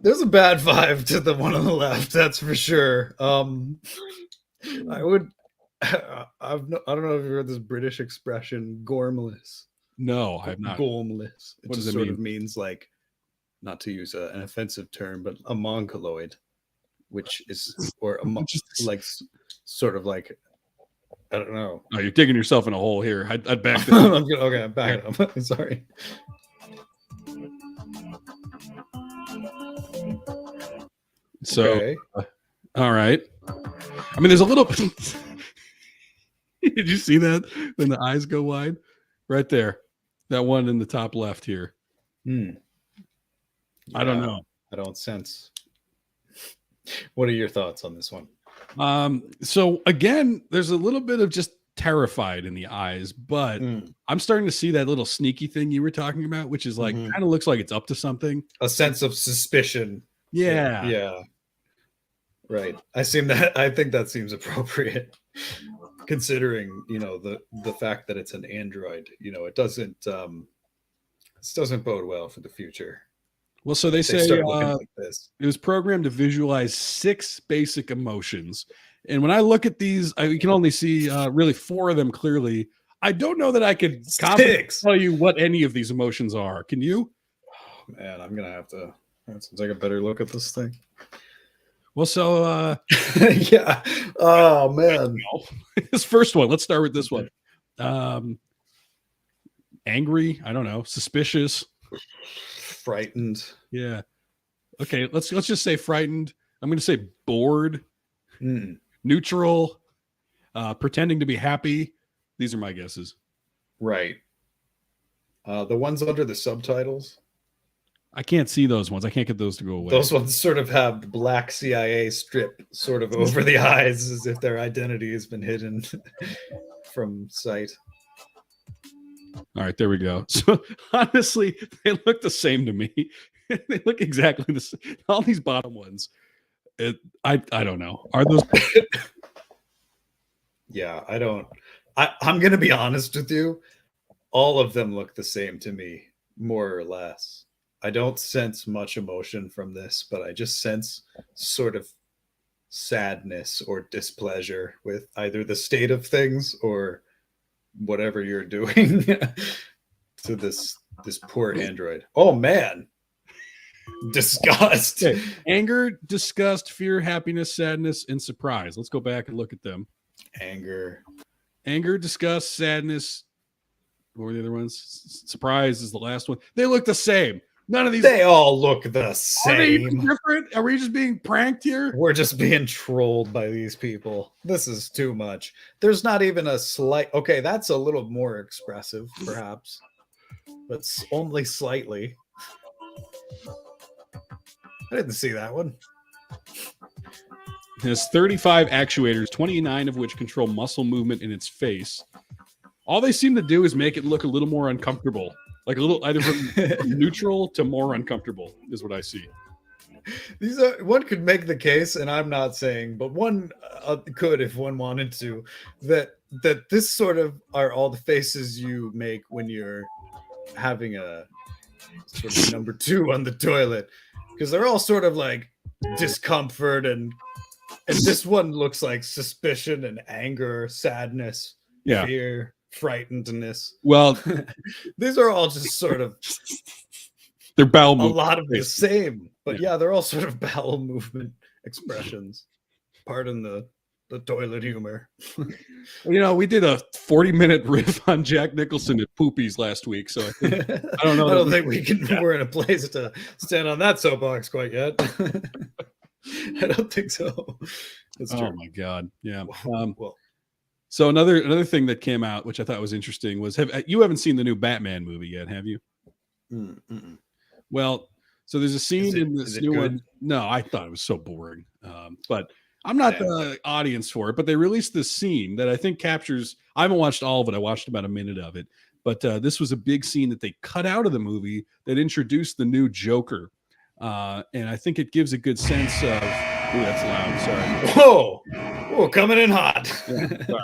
There's a bad vibe to the one on the left, that's for sure. I would. I don't know if you've heard this British expression, gormless. No, I have not. Gormless. It What does just it sort mean? of means like, not to use an offensive term, but a mongoloid, which is like sort of like, I don't know. Oh, you're digging yourself in a hole here. I'd back this. Okay, I'm backing up. Sorry. So, Okay. all right. I mean, there's a little. Did you see that when the eyes go wide? Right there, that one in the top left here. I don't know. I don't sense. What are your thoughts on this one? So again, there's a little bit of just terrified in the eyes, but I'm starting to see that little sneaky thing you were talking about, which is like kind of looks like it's up to something. A sense of suspicion. Yeah. Yeah. Right. I think that seems appropriate, considering the fact that it's an android. It doesn't this doesn't bode well for the future. Well, so they say start looking like this. It was programmed to visualize 6 basic emotions. And when I look at these, I can only see really 4 of them clearly. I don't know that I could confidently tell you what any of these emotions are. Can you? Oh, man, I'm going to have to take a better look at this thing. Well, so yeah. Oh, man. This first one, let's start with this one. Angry, I don't know, suspicious, frightened. Yeah. Okay, let's just say frightened. I'm going to say bored, neutral, pretending to be happy. These are my guesses. Right. The ones under the subtitles. I can't see those ones. I can't get those to go away. Those ones sort of have the black CIA strip sort of over the eyes, as if their identity has been hidden from sight. All right, there we go. So honestly, they look the same to me. They look exactly the same. All these bottom ones. I don't know. Are those? Yeah, I don't. I'm going to be honest with you. All of them look the same to me, more or less. I don't sense much emotion from this, but I just sense sort of sadness or displeasure with either the state of things or whatever you're doing to this poor android. Oh man. Disgust. Okay. Anger, disgust, fear, happiness, sadness, and surprise. Let's go back and look at them. Anger, disgust, sadness. What were the other ones? Surprise is the last one. They look the same. None of these. They all look the same. Are they even different? Are we just being pranked here? We're just being trolled by these people. This is too much. There's not even a slight. Okay, that's a little more expressive, perhaps, but only slightly. I didn't see that one. It has 35 actuators, 29 of which control muscle movement in its face. All they seem to do is make it look a little more uncomfortable. like a little either from neutral to more uncomfortable is what I see. These are one could make the case, and I'm not saying, but one could if one wanted to, that this sort of are all the faces you make when you're having a sort of number two on the toilet, because they're all sort of like discomfort, and this one looks like suspicion and anger, sadness, fear, frightenedness. Well, these are all just sort of they're bowel movement. A lot of the same, but yeah, they're all sort of bowel movement expressions. Pardon the toilet humor. You know, we did a 40-minute riff on Jack Nicholson at Poopies last week, so I don't know. I don't think we can. Yeah. We're in a place to stand on that soapbox quite yet. I don't think so. That's true. Oh my god, yeah. Well, so another thing that came out, which I thought was interesting, was you haven't seen the new Batman movie yet, have you? Mm-mm. Well, so there's a scene in this new one. No, I thought it was so boring. But I'm not the audience for it. But they released this scene that I think captures. I haven't watched all of it. I watched about a minute of it. But this was a big scene that they cut out of the movie that introduced the new Joker. And I think it gives a good sense of. Ooh, that's loud. Sorry. Whoa, coming in hot. Yeah, sorry.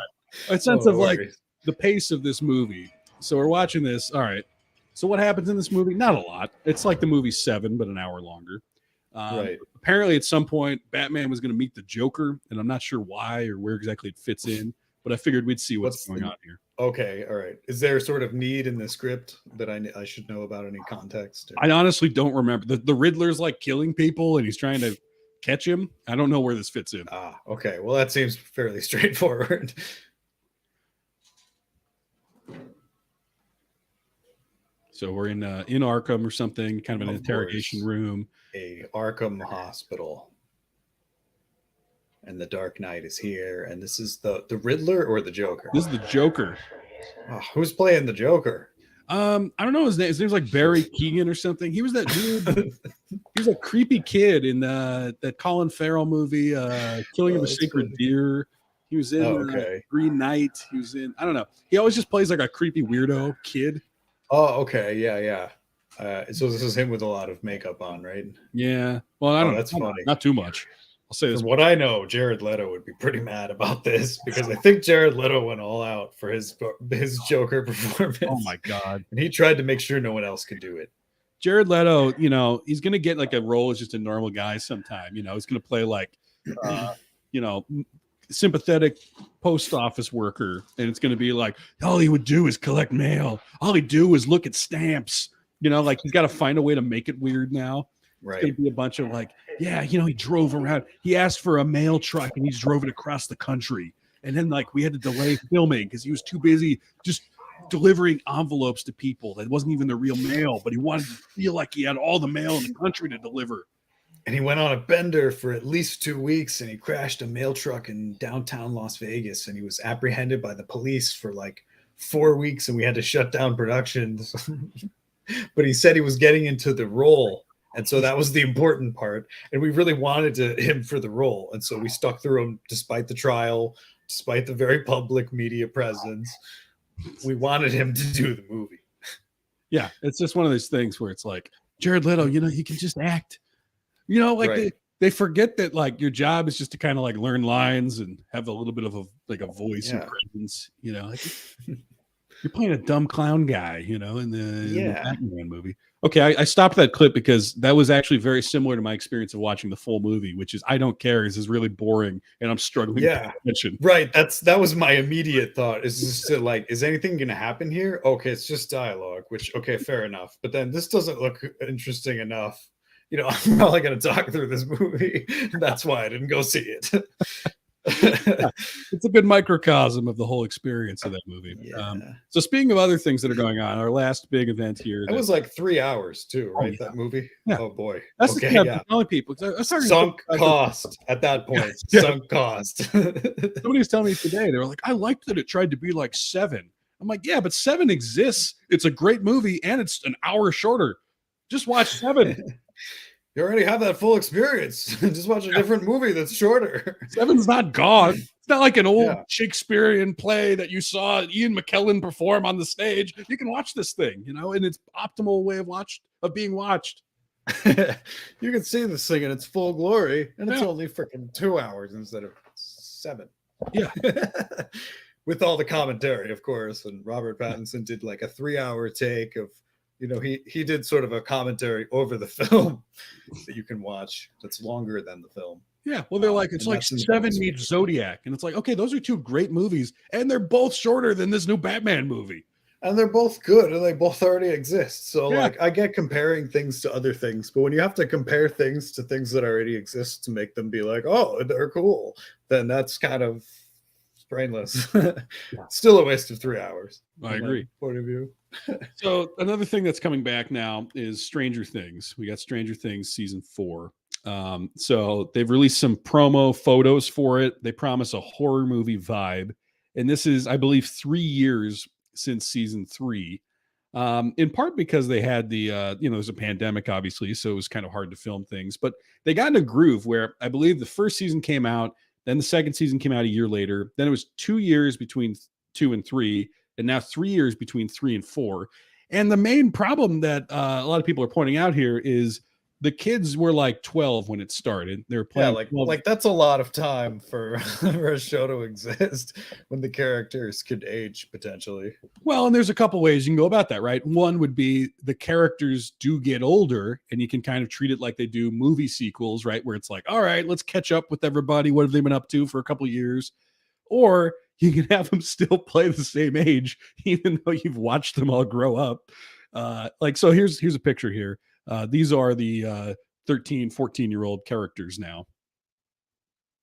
A sense of like the pace of this movie. So we're watching this. All right. So what happens in this movie? Not a lot. It's like the movie Seven, but an hour longer. Right. Apparently, at some point, Batman was going to meet the Joker, and I'm not sure why or where exactly it fits in. But I figured we'd see what's going on here. Okay, all right. Is there sort of need in the script that I should know about, any context? I honestly don't remember. The Riddler's like killing people, and he's trying to catch him. I don't know where this fits in. Ah, okay. Well, that seems fairly straightforward. So we're in Arkham or something, kind of an interrogation room. A Arkham hospital. And the Dark Knight is here. And this is the Riddler or the Joker? This is the Joker. Oh, who's playing the Joker? I don't know his name. His name's like Barry Keoghan or something. He was that dude. He was a creepy kid in that Colin Farrell movie, Killing of a Sacred Deer. He was in Green Knight. He was in, I don't know. He always just plays like a creepy weirdo kid. Oh, okay. Yeah. So this is him with a lot of makeup on, right? Yeah. Well, I don't know. That's funny. Not too much. I'll say this. From what I know, Jared Leto would be pretty mad about this because I think Jared Leto went all out for his Joker performance. Oh my god! And he tried to make sure no one else could do it. Jared Leto, you know, he's gonna get like a role as just a normal guy sometime. You know, he's gonna play like, you know, sympathetic post office worker, and it's gonna be like all he would do is collect mail. All he'd do is look at stamps. You know, like he's got to find a way to make it weird now. Right. It's gonna be a bunch of like, yeah, you know, he drove around. He asked for a mail truck, and he just drove it across the country. And then like we had to delay filming because he was too busy just delivering envelopes to people that wasn't even the real mail, but he wanted to feel like he had all the mail in the country to deliver. And he went on a bender for at least 2 weeks, and he crashed a mail truck in downtown Las Vegas, and he was apprehended by the police for like 4 weeks, and we had to shut down productions. But he said he was getting into the role. And so that was the important part. And we really wanted him for the role. And so we stuck through him despite the trial, despite the very public media presence. We wanted him to do the movie. Yeah, it's just one of those things where it's like, Jared Leto, you know, he can just act. You know, like right. they forget that like your job is just to kind of like learn lines and have a little bit of a voice and presence, you know. Like, you're playing a dumb clown guy, you know, in the Batman movie. Okay, I stopped that clip because that was actually very similar to my experience of watching the full movie, which is I don't care. This is really boring, and I'm struggling to pay attention. Right. That was my immediate thought. Is just to like, is anything going to happen here? Okay, it's just dialogue, which okay, fair enough. But then this doesn't look interesting enough. You know, I'm probably going to talk through this movie. That's why I didn't go see it. It's a good microcosm of the whole experience of that movie. So speaking of other things that are going on, our last big event here. It was like 3 hours too, right? That movie. Yeah. Oh boy. That's the thing I'm telling people. Sunk cost at that point. Sunk cost. Somebody was telling me today, they were like, I liked that it tried to be like Seven. I'm like, yeah, but Seven exists. It's a great movie and it's an hour shorter. Just watch Seven. You already have that full experience. Just watch a different movie that's shorter. Seven's not gone. It's not like an old Yeah. Shakespearean play that you saw Ian McKellen perform on the stage. You can watch this thing, in its optimal way of being watched. You can see this thing in its full glory, and it's Yeah. only freaking 2 hours instead of 7. Yeah. With all the commentary, of course. And Robert Pattinson did like a 3-hour take of, he did sort of a commentary over the film that you can watch that's longer than the film. Yeah, well, they're like, it's and like that's in the Seven bonus meets feature. Zodiac, and it's like, okay, those are two great movies, and they're both shorter than this new Batman movie. And they're both good, and they both already exist. So, Yeah. like, I get comparing things to other things, but when you have to compare things to things that already exist to make them be like, oh, they're cool, then that's kind of brainless. Still a waste of 3 hours. I from my agree. Point of view. So another thing that's coming back now is Stranger Things. We got Stranger Things season 4. So they've released some promo photos for it. They promise a horror movie vibe, and this is, I believe, 3 years since season 3. In part because they had there's a pandemic, obviously, so it was kind of hard to film things. But they got in a groove where I believe the first season came out, then the second season came out a year later. Then it was 2 years between 2 and 3, and now 3 years between 3 and 4. And the main problem that a lot of people are pointing out here is the kids were like 12 when it started. They were Yeah, playing. like that's a lot of time for, for a show to exist when the characters could age potentially. Well, and there's a couple ways you can go about that, right? One would be the characters do get older, and you can kind of treat it like they do movie sequels, right? Where it's like, all right, let's catch up with everybody. What have they been up to for a couple of years? Or you can have them still play the same age, even though you've watched them all grow up. So here's a picture here. These are the 13, 14-year-old characters now.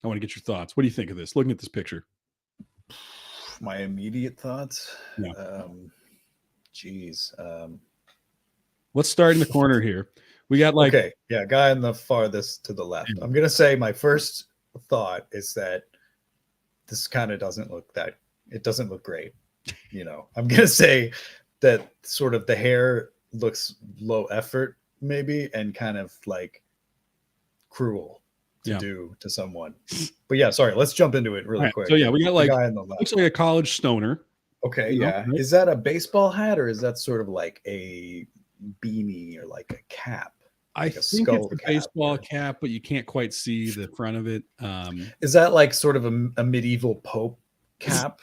I want to get your thoughts. What do you think of this? Looking at this picture. My immediate thoughts. Yeah. Let's start in the corner here. We got okay, yeah, guy in the farthest to the left. I'm gonna say my first thought is that this kind of doesn't look great. I'm gonna say that sort of the hair looks low effort, maybe, and kind of like cruel to do to someone. But yeah, sorry, let's jump into it really quick. So yeah, we got the guy on the left. looks like a college stoner. Okay, yeah. Right? Is that a baseball hat or is that sort of like a beanie or like a cap? I Like a think skull it's a cap baseball or- cap, but you can't quite see the front of it. Is that like sort of a medieval pope cap,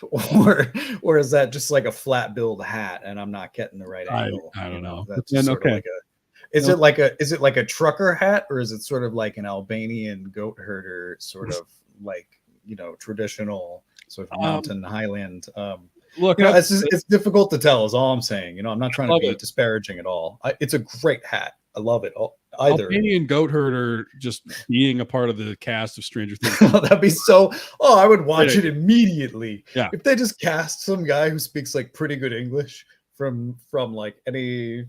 or is that just like a flat billed hat and I'm not getting the right angle? I don't know. That's Then, sort of like is it like a trucker hat, or is it sort of like an Albanian goat herder sort of like traditional sort of mountain highland? Look, it's difficult to tell is all I'm saying. I'm not trying to be it. disparaging at all. It's a great hat. I love it. Either Albanian goat herder just being a part of the cast of Stranger Things. that'd be so. Oh, I would watch it immediately. Yeah. If they just cast some guy who speaks like pretty good English from like any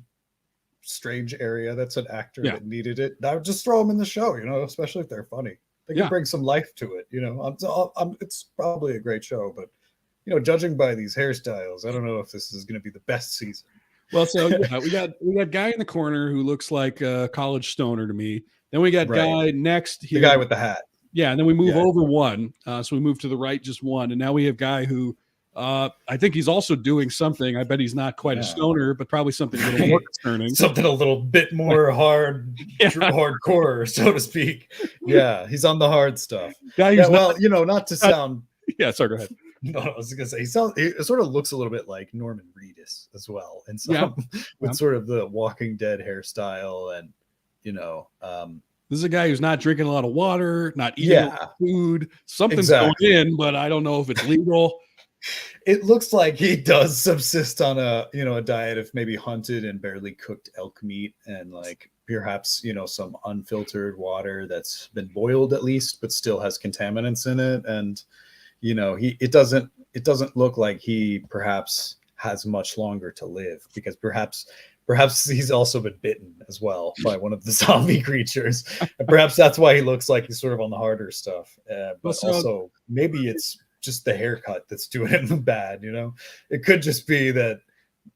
strange area that's an actor that needed it, I would just throw them in the show. Especially if they're funny. They can bring some life to it. It's probably a great show, but judging by these hairstyles, I don't know if this is going to be the best season. Well, so we got guy in the corner who looks like a college stoner to me. Then we got guy next here, the guy with the hat. Yeah, and then we move over one, so we move to the right just one, and now we have guy who I think he's also doing something. I bet he's not quite a stoner, but probably something a little more concerning. Something a little bit more hardcore, so to speak. Yeah, he's on the hard stuff. Guy not to sound. Yeah, sorry, go ahead. No, I was gonna say he sort of looks a little bit like Norman Reedus as well, and with sort of the Walking Dead hairstyle, and this is a guy who's not drinking a lot of water, not eating a lot of food. Something's going in, but I don't know if it's legal. It looks like he does subsist on a diet of maybe hunted and barely cooked elk meat, and like perhaps some unfiltered water that's been boiled at least, but still has contaminants in it, and it doesn't look like he perhaps has much longer to live, because perhaps he's also been bitten as well by one of the zombie creatures, and perhaps that's why he looks like he's sort of on the harder stuff. But also maybe it's just the haircut that's doing him bad. It could just be that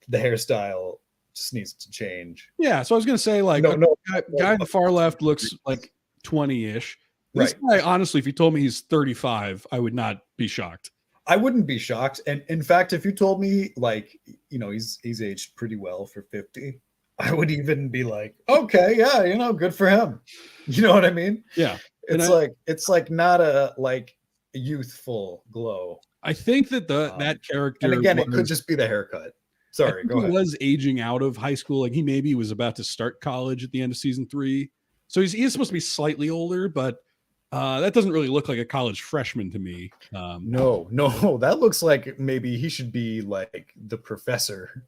the hairstyle just needs to change. Yeah, so I was gonna say like No, guy on the far left looks like 20-ish. This guy, honestly, if you told me he's 35, I would not be shocked. I wouldn't be shocked. And in fact, if you told me like, he's aged pretty well for 50, I would even be like, okay, yeah, good for him. You know what I mean? Yeah. It's like not a like youthful glow. I think that that character, and again, it could just be the haircut. Sorry, go ahead. He was aging out of high school. Like he maybe was about to start college at the end of season 3. So he is supposed to be slightly older, but that doesn't really look like a college freshman to me. No, that looks like maybe he should be like the professor.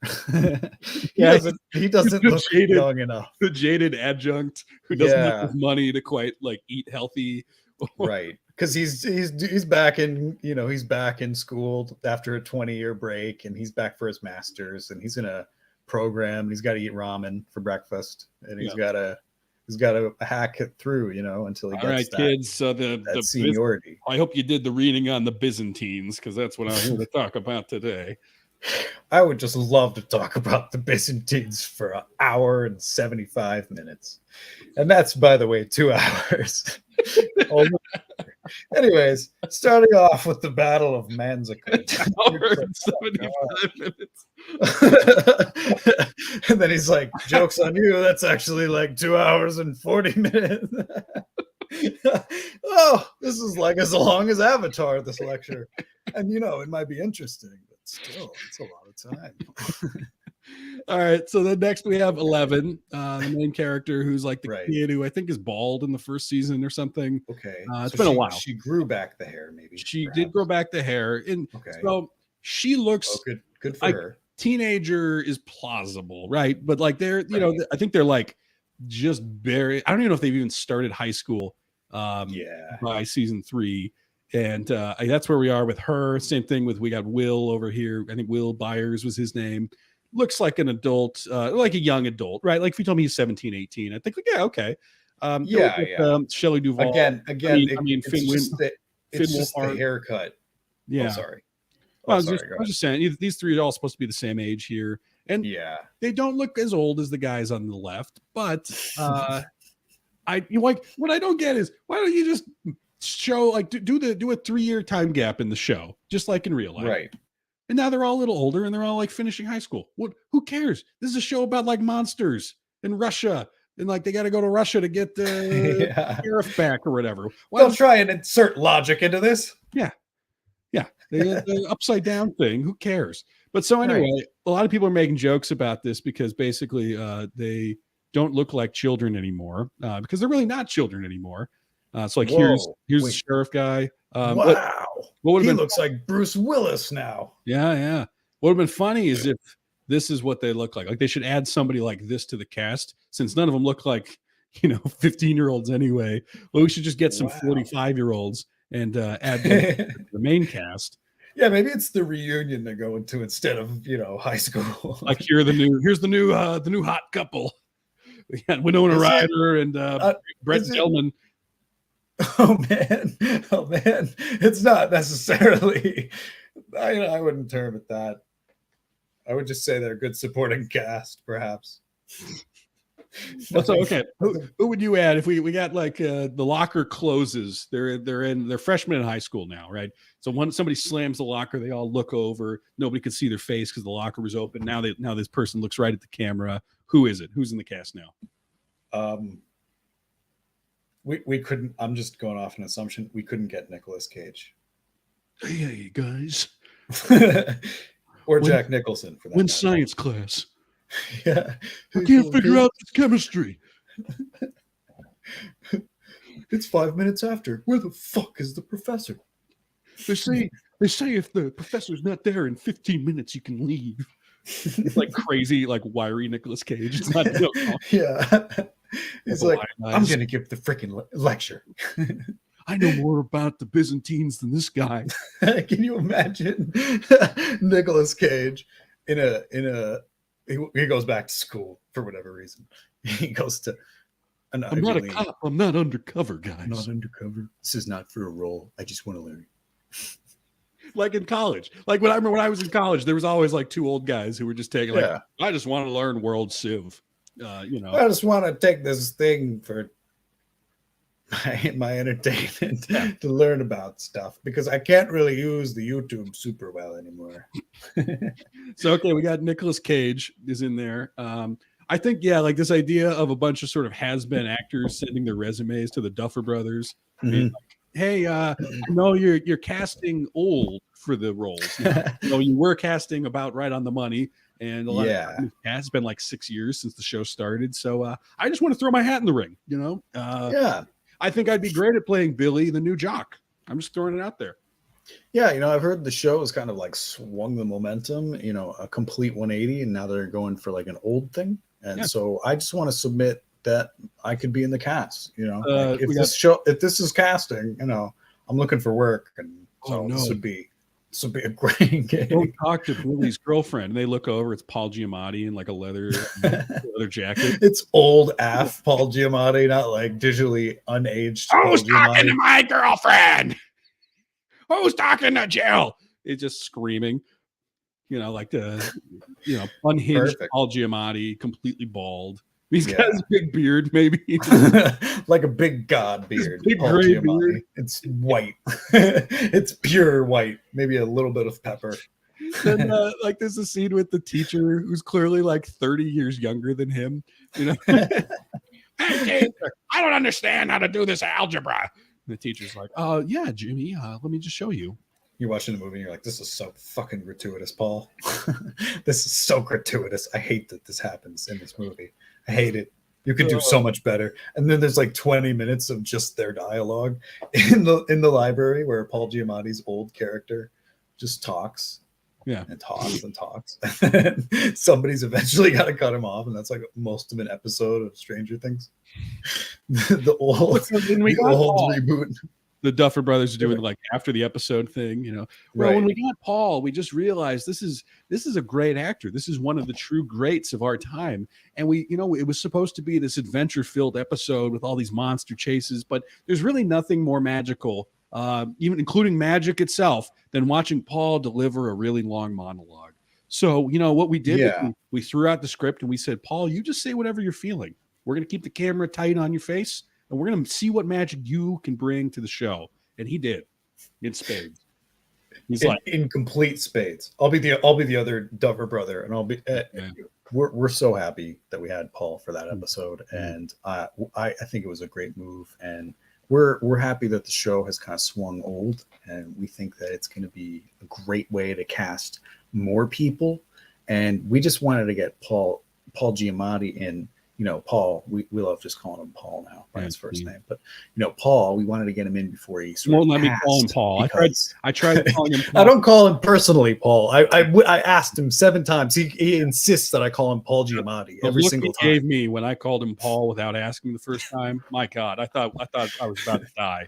he doesn't look young enough. The jaded adjunct who doesn't have money to quite like eat healthy. Right. Because he's back in, he's back in school after a 20-year break, and he's back for his master's, and he's in a program, and he's got to eat ramen for breakfast, and he's got to hack it through, until he gets all right, kids. So the seniority. I hope you did the reading on the Byzantines, because that's what I'm here to talk about today. I would just love to talk about the Byzantines for an hour and 75 minutes. And that's, by the way, 2 hours. Anyways, starting off with the Battle of Manzikert. 75 minutes. And then he's like, joke's on you. That's actually like 2 hours and 40 minutes. Oh, this is like as long as Avatar, this lecture. And, it might be interesting, but still, it's a lot of time. All right, so then next we have 11, the main character, who's like the kid who I think is bald in the first season or something. Okay, it's been a while. She grew back the hair, maybe. She did grow back the hair, and so she looks good for her. Teenager is plausible, right? But like they're, I think they're like just very. I don't even know if they've even started high school. By season 3. And that's where we are with her. Same thing we got Will over here. I think Will Byers was his name. Looks like an adult, like a young adult, right? Like if you told me he's 17, 18, I think, yeah, okay. Shelley Duvall. Again, I mean Finn it's just the haircut. Yeah. Oh, sorry. I was just saying, these three are all supposed to be the same age here. And they don't look as old as the guys on the left. But what I don't get is, why don't you just show, like, do a 3-year time gap in the show, just like in real life? Right. And now they're all a little older and they're all like finishing high school. Who cares? This is a show about like monsters in Russia. And like they got to go to Russia to get the sheriff back or whatever. They'll try and insert logic into this. Yeah. The upside down thing. Who cares? But so anyway, a lot of people are making jokes about this because basically they don't look like children anymore because they're really not children anymore. So like here's the sheriff guy. Wow. He looks like Bruce Willis now. Yeah. What would have been funny is if this is what they look like. Like they should add somebody like this to the cast, since none of them look like 15-year-olds anyway. Well, we should just get some 45-year-olds and add them to the main cast. Yeah, maybe it's the reunion they're going to instead of high school. Like here's the new hot couple. We got Winona Ryder and Brett Gelman. Oh man, it's not necessarily. I wouldn't term it that. I would just say they're a good supporting cast, perhaps. So okay, who would you add if we got like the locker closes? They're freshmen in high school now, right? So when somebody slams the locker, they all look over. Nobody could see their face because the locker was open. Now this person looks right at the camera. Who is it? Who's in the cast now? We couldn't. I'm just going off an assumption. We couldn't get Nicolas Cage. Hey guys, or Jack Nicholson for that. When science class. Yeah, I can't figure out this chemistry. It's 5 minutes after. Where the fuck is the professor? They say if the professor's not there in 15 minutes, you can leave. It's like crazy, like wiry Nicolas Cage. It's not yeah. It's like, I'm gonna give the freaking lecture. I know more about the Byzantines than this guy. Can you imagine Nicolas Cage he goes back to school for whatever reason. He goes to I'm not a cop. I'm not undercover, guys. I'm not undercover. This is not for a role. I just want to learn. like in college. Like when I remember when I was in college, there was always like two old guys who were just taking like, I just want to learn World Civ. You know, I just want to take this thing for my entertainment to learn about stuff because I can't really use the YouTube super well anymore. So okay, we got Nicolas Cage is in there. I think like this idea of a bunch of sort of has-been actors sending their resumes to the Duffer Brothers. Being like, hey, I know you're casting old for the roles. You know, you were casting about right on the money. And a lot of it's been like 6 years since the show started. So I just want to throw my hat in the ring, you know? I think I'd be great at playing Billy, the new jock. I'm just throwing it out there. Yeah, you know, I've heard the show has kind of like swung the momentum, you know, a complete 180, and now they're going for like an old thing. And so I just want to submit that I could be in the cast, you know. Like if this is casting, you know, I'm looking for work, and so this would be a great game. Don't talk to Billy's girlfriend. And they look over, it's Paul Giamatti in like a leather jacket. It's old AF Paul Giamatti, not like digitally unaged. Who's talking to my girlfriend? Who's talking to Jill? It's just screaming, you know, like the, you know, unhinged Paul Giamatti, completely bald. He's got his big beard, maybe like a big god beard. Big gray beard. It's white. It's pure white. Maybe a little bit of pepper. And like there's a scene with the teacher who's clearly like 30 years younger than him. You know, hey, I don't understand how to do this algebra. And the teacher's like, yeah, Jimmy, let me just show you. You're watching the movie and you're like, this is so fucking gratuitous, Paul. This is so gratuitous. I hate that this happens in this movie. I hate it. You could do so much better. And then there's like 20 minutes of just their dialogue in the library where Paul Giamatti's old character just talks. Yeah. And talks and talks. And somebody's eventually got to cut him off. And that's like most of an episode of Stranger Things. the old reboot. The Duffer Brothers are doing like after the episode thing, you know. Well, when we got Paul, we just realized this is a great actor. This is one of the true greats of our time. And we, you know, it was supposed to be this adventure-filled episode with all these monster chases, but there's really nothing more magical, even including magic itself, than watching Paul deliver a really long monologue. So, you know, what we did, we threw out the script and we said, Paul, you just say whatever you're feeling. We're going to keep the camera tight on your face. And we're going to see what magic you can bring to the show. And he did in spades. He's in complete spades. I'll be the other Duffer brother, and I'll be. We're so happy that we had Paul for that episode, and I think it was a great move, and we're happy that the show has kind of swung old, and we think that it's going to be a great way to cast more people, and we just wanted to get Paul Giamatti in. You know, Paul, we love just calling him Paul now by his first name. But, you know, Paul, we wanted to get him in before he won't let me call him Paul. I tried calling him Paul. I don't call him personally Paul. I asked him 7 times. He insists that I call him Paul Giamatti every single time. He gave me when I called him Paul without asking the first time. My God, I thought I was about to die.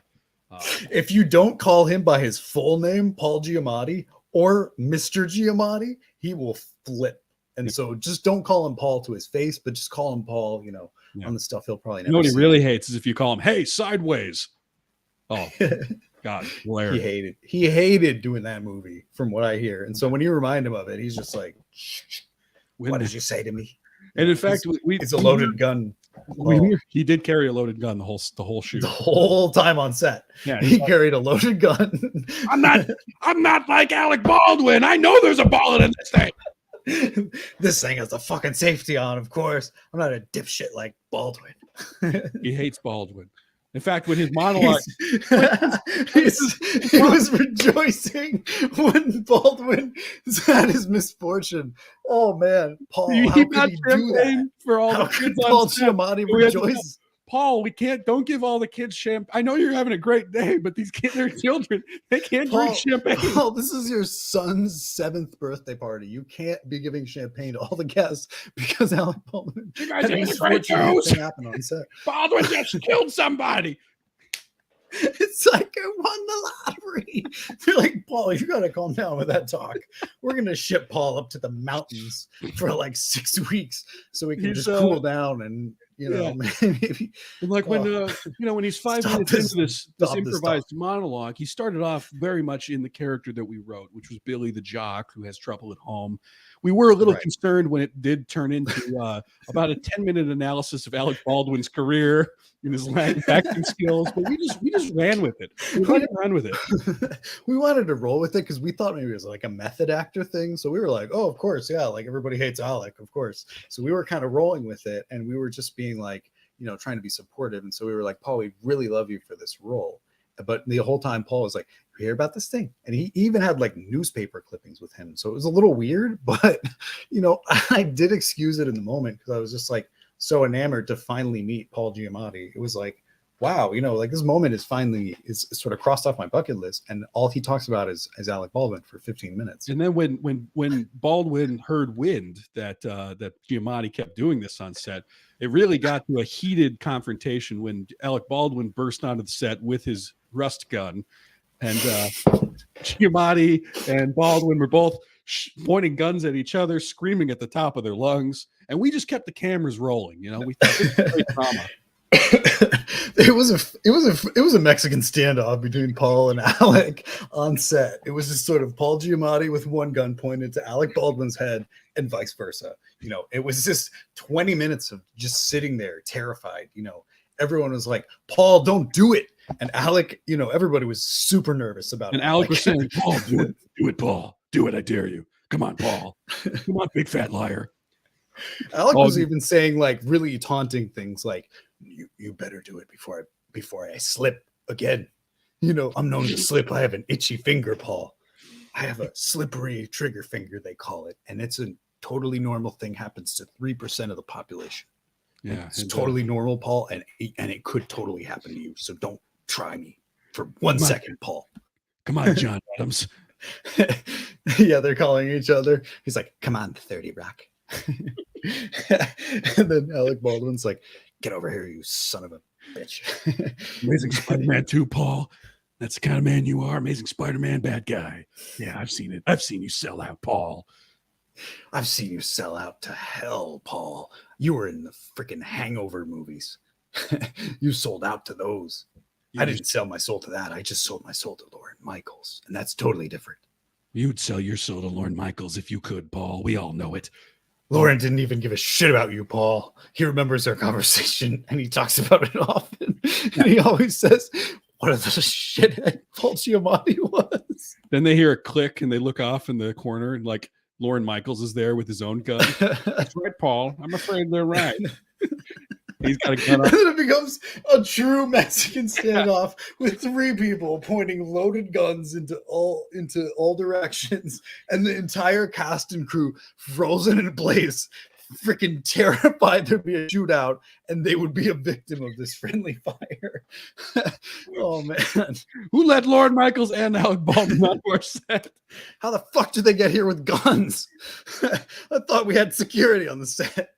If you don't call him by his full name, Paul Giamatti, or Mr. Giamatti, he will flip. And so just don't call him Paul to his face, but just call him Paul, you know, on the stuff he'll probably never know what see. He really hates is if you call him, hey, sideways. Oh, God. Hilarious. He hated doing that movie from what I hear. And so when you remind him of it, he's just like, what did you say to me? And in fact, it's a loaded gun. He did carry a loaded gun the whole shoot. The whole time on set. Yeah, he carried a loaded gun. I'm not like Alec Baldwin. I know there's a bullet in this thing. This thing has the fucking safety on, of course. I'm not a dipshit like Baldwin. He hates Baldwin. In fact, when his monologue, he was rejoicing when Baldwin had his misfortune. Oh man, Paul, how could he do that? For all how the kids Paul Giamatti rejoice? Paul, don't give all the kids champagne. I know you're having a great day, but these kids are children. They can't drink champagne. Paul, this is your son's 7th birthday party. You can't be giving champagne to all the guests because Alec Baldwin. You guys had a great news. Happen on set. Baldwin just killed somebody. It's like I won the lottery. They're like, Paul, you gotta calm down with that talk. We're gonna ship Paul up to the mountains for like 6 weeks so he can just cool down and You know, Yeah. maybe And like when Oh. when he's 5 Stop minutes this. into this Stop this improvised monologue, he started off very much in the character that we wrote, which was Billy the jock who has trouble at home. We were a little Right. concerned when it did turn into about a 10-minute analysis of Alec Baldwin's career and his lack of acting skills, but we just ran with it. We let him run with it. We wanted to roll with it because we thought maybe it was like a method actor thing. So we were like, oh, of course, yeah, like everybody hates Alec, of course. So we were kind of rolling with it, and we were just being like, trying to be supportive. And so we were like, Paul, we really love you for this role. But the whole time, Paul was like, you hear about this thing? And he even had like newspaper clippings with him. So it was a little weird, but I did excuse it in the moment because I was just like so enamored to finally meet Paul Giamatti. It was like, wow, like this moment is sort of crossed off my bucket list. And all he talks about is Alec Baldwin for 15 minutes. And then when Baldwin heard wind that Giamatti kept doing this on set, it really got to a heated confrontation when Alec Baldwin burst onto the set with his rust gun, and Giamatti and Baldwin were both pointing guns at each other, screaming at the top of their lungs, and we just kept the cameras rolling. We thought this was great drama. It was a Mexican standoff between Paul and Alec on set. It was just sort of Paul Giamatti with one gun pointed to Alec Baldwin's head and vice versa. It was just 20 minutes of just sitting there terrified. Everyone was like, Paul, don't do it. And Alec, everybody was super nervous about it. And Alec was saying, Paul, do it, Paul. Do it, I dare you. Come on, Paul. Come on, big fat liar. Alec was even saying like really taunting things like, you better do it before I slip again. I'm known to slip. I have an itchy finger, Paul. I have a slippery trigger finger, they call it. And it's a totally normal thing, happens to 3% of the population. Yeah. It's totally normal, Paul, and it could totally happen to you. So don't try me for 1 second, Paul. Come on, John Adams. Yeah, they're calling each other. He's like, come on, 30 Rock. And then Alec Baldwin's like, get over here, you son of a bitch. Amazing Spider-Man 2, Paul. That's the kind of man you are. Amazing Spider-Man, bad guy. Yeah, I've seen it. I've seen you sell out, Paul. I've seen you sell out to hell, Paul. You were in the freaking Hangover movies. You sold out to those. I didn't sell my soul to that. I just sold my soul to Lorne Michaels, and that's totally different. You'd sell your soul to Lorne Michaels if you could, Paul. We all know it. Lauren didn't even give a shit about you, Paul. He remembers our conversation and he talks about it often. And he always says, what a shithead Paul Giamatti was. Then they hear a click and they look off in the corner and like Lorne Michaels is there with his own gun. That's right, Paul. I'm afraid they're right. He's got a gun up. And then it becomes a true Mexican standoff with 3 people pointing loaded guns into all directions, and the entire cast and crew frozen in place, freaking terrified there'd be a shootout and they would be a victim of this friendly fire. Oh man. Who let Lorne Michaels and Alec Baldwin on our set? How the fuck did they get here with guns? I thought we had security on the set.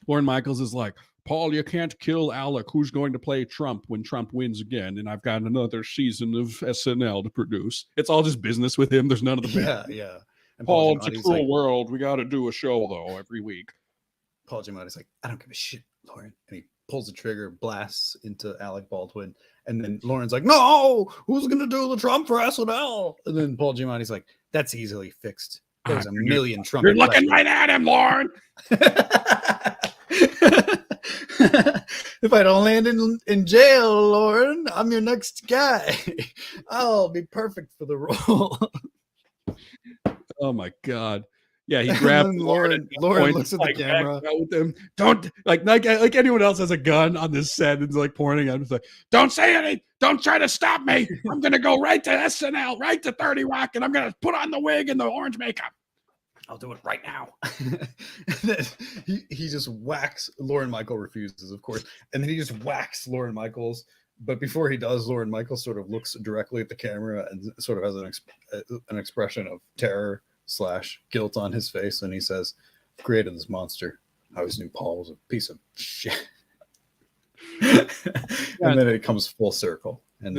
Lorne Michaels is like, Paul, you can't kill Alec. Who's going to play Trump when Trump wins again? And I've got another season of SNL to produce. It's all just business with him. There's none of the Yeah. And Paul, it's a cruel world. We got to do a show though every week. Paul Giamatti's like, I don't give a shit, Lauren. And he pulls the trigger, blasts into Alec Baldwin. And then Lauren's like, no, who's going to do the Trump for SNL? And then Paul Giamatti's like, that's easily fixed. There's a million Trump. You're looking right at him, Lauren. If I don't land in jail, Lauren, I'm your next guy. I'll be perfect for the role. Oh my God. Yeah, he grabbed Lauren looks at the camera. With him. Don't like anyone else has a gun on this set and like pointing at him. It's like, don't say anything. Don't try to stop me. I'm gonna go right to SNL, right to 30 Rock, and I'm gonna put on the wig and the orange makeup. I'll do it right now. Then he just whacks. Lorne Michaels refuses, of course, and then he just whacks Lorne Michaels. But before he does, Lorne Michaels sort of looks directly at the camera and sort of has an expression of terror / guilt on his face, and he says, "I've created this monster. I always knew Paul was a piece of shit." And then it comes full circle, and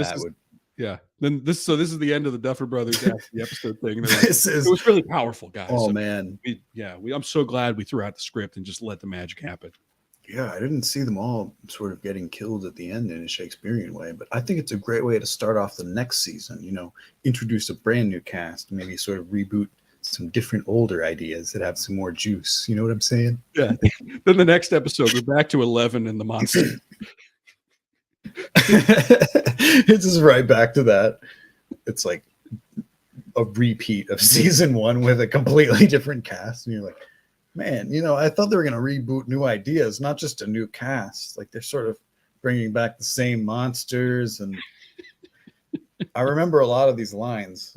yeah. Then this is the end of the Duffer Brothers the episode thing. Like, it was really powerful, guys. Oh man, I'm so glad we threw out the script and just let the magic happen. Yeah, I didn't see them all sort of getting killed at the end in a Shakespearean way, but I think it's a great way to start off the next season. Introduce a brand new cast, maybe sort of reboot some different older ideas that have some more juice. You know what I'm saying? Yeah. Then the next episode, we're back to 11 and the monster. It's just right back to that. It's like a repeat of season 1 with a completely different cast, and you're like, man, I thought they were going to reboot new ideas, not just a new cast. Like they're sort of bringing back the same monsters. And I remember a lot of these lines.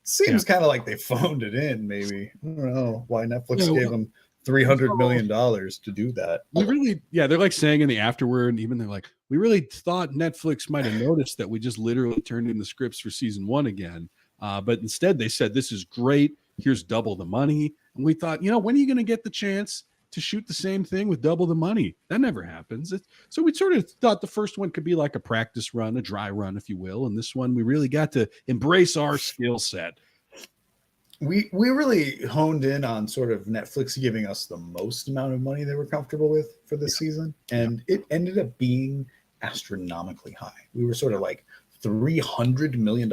Seems kind of like they phoned it in, maybe. I don't know why Netflix gave them $300 million to do that. They're like saying in the afterword, even they're like, we really thought Netflix might have noticed that we just literally turned in the scripts for season 1 again. But instead they said, this is great. Here's double the money. And we thought, when are you going to get the chance to shoot the same thing with double the money? That never happens. So we sort of thought the first one could be like a practice run, a dry run, if you will. And this one, we really got to embrace our skill set. We really honed in on sort of Netflix giving us the most amount of money they were comfortable with for this season. And it ended up being astronomically high. We were sort of like $300 million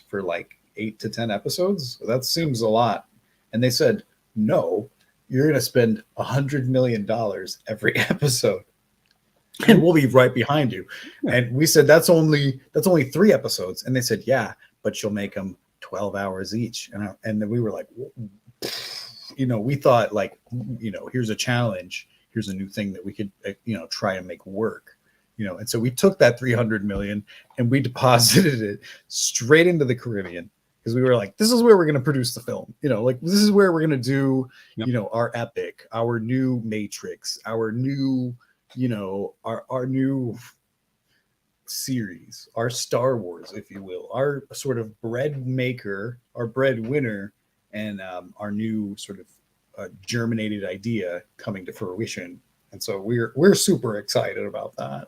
for like 8 to 10 episodes. That seems a lot. And they said, no, you're going to spend $100 million every episode, and we'll be right behind you. And we said, that's only 3 episodes. And they said, yeah, but you'll make them 12 hours each. And then we were like, we thought like, here's a challenge. Here's a new thing that we could, try and make work. And so we took that 300 million and we deposited it straight into the Caribbean, because we were like, this is where we're going to produce the film. This is where we're going to do, our epic, our new Matrix, our new, our new series, our Star Wars, if you will, our sort of bread maker, our breadwinner, and our new sort of germinated idea coming to fruition. And so we're super excited about that.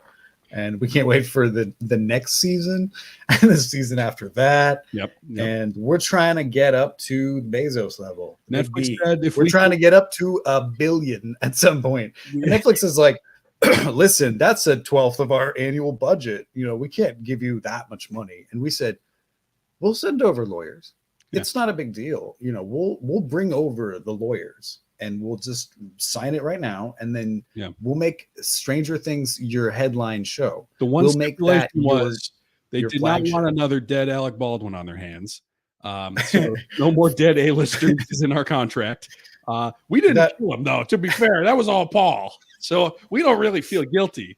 And we can't wait for the next season and the season after that. Yep. And we're trying to get up to Bezos level. Netflix said we're trying to get up to $1 billion at some point. And Netflix is like, listen, that's 1/12 of our annual budget. We can't give you that much money. And we said, we'll send over lawyers. Yeah. It's not a big deal. We'll bring over the lawyers. And we'll just sign it right now, and then we'll make Stranger Things your headline show. The one we'll make that they did not want another dead Alec Baldwin on their hands. So no more dead A-listers in our contract. We didn't kill him, though. To be fair, that was all Paul. So we don't really feel guilty.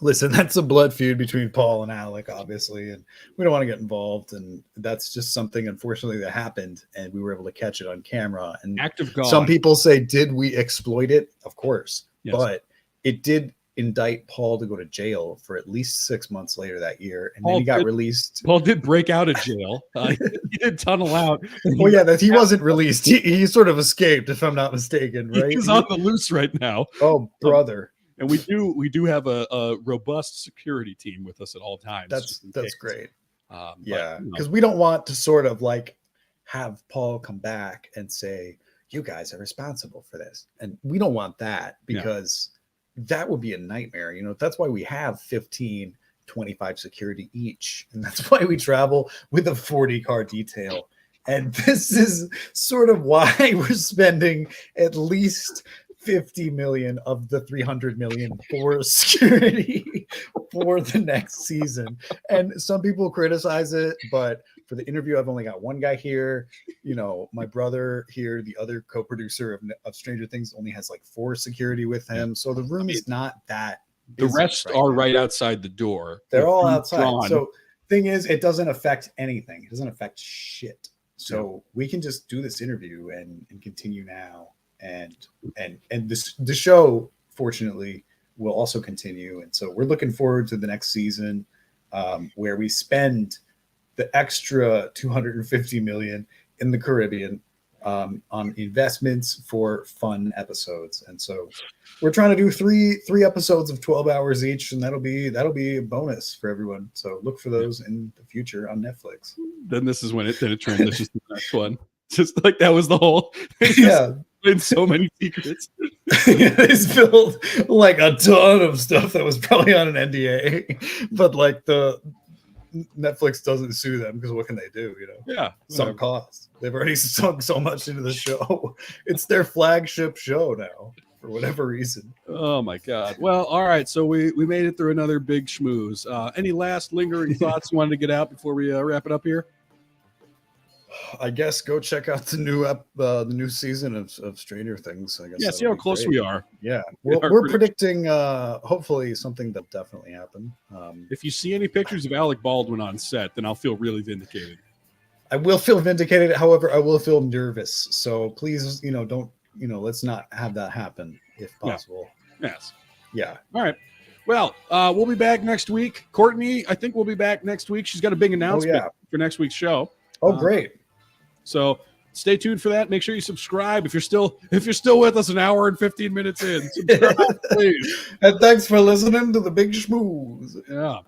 Listen, that's a blood feud between Paul and Alec, obviously, and we don't want to get involved. And that's just something, unfortunately, that happened, and we were able to catch it on camera. And act of God. Some people say, did we exploit it? Of course. Yes. But it did indict Paul to go to jail for at least 6 months later that year, and then he got released. Paul did break out of jail. He did tunnel out. Well, yeah, that he wasn't released. He sort of escaped, if I'm not mistaken, right? He's on the loose right now. Oh, brother. And we do have a robust security team with us at all times. That's great. Yeah, because we don't want to sort of like have Paul come back and say, you guys are responsible for this. And we don't want that, because that would be a nightmare. That's why we have 15, 25 security each. And that's why we travel with a 40-car detail. And this is sort of why we're spending at least 50 million of the 300 million for security for the next season. And some people criticize it, but for the interview, I've only got one guy here. My brother here, the other co-producer of Stranger Things, only has like 4 security with him. So the room is not that busy. The rest are right outside the door. They're all outside. So thing is, it doesn't affect anything. It doesn't affect shit. So we can just do this interview and continue now. And the show, fortunately, will also continue. And so we're looking forward to the next season, where we spend the extra 250 million in the Caribbean on investments for fun episodes. And so we're trying to do three episodes of 12 hours each, and that'll be a bonus for everyone. So look for those in the future on Netflix. Then this is when it transitions to the next one. Just like that was the whole. Yeah. In so many secrets. He's spilled like a ton of stuff that was probably on an NDA, but like the Netflix doesn't sue them because what can they do? You know, Yeah, sunk costs. They've already sunk so much into the show. It's their flagship show now for whatever reason. Oh my God. Well, all right. So we made it through another big schmooze. Any last lingering thoughts you wanted to get out before we wrap it up here? I guess go check out the new season of Stranger Things. I guess. Yeah, see how close we are. Yeah, we're predicting hopefully something that'll definitely happen. If you see any pictures of Alec Baldwin on set, then I'll feel really vindicated. I will feel vindicated. However, I will feel nervous. So please, don't, let's not have that happen if possible. Yeah. Yes. Yeah. All right. Well, we'll be back next week. Courtney, I think we'll be back next week. She's got a big announcement for next week's show. Oh, great. So stay tuned for that. Make sure you subscribe if you're still with us an hour and 15 minutes in. Subscribe, please. And thanks for listening to the Big Schmooze. Yeah.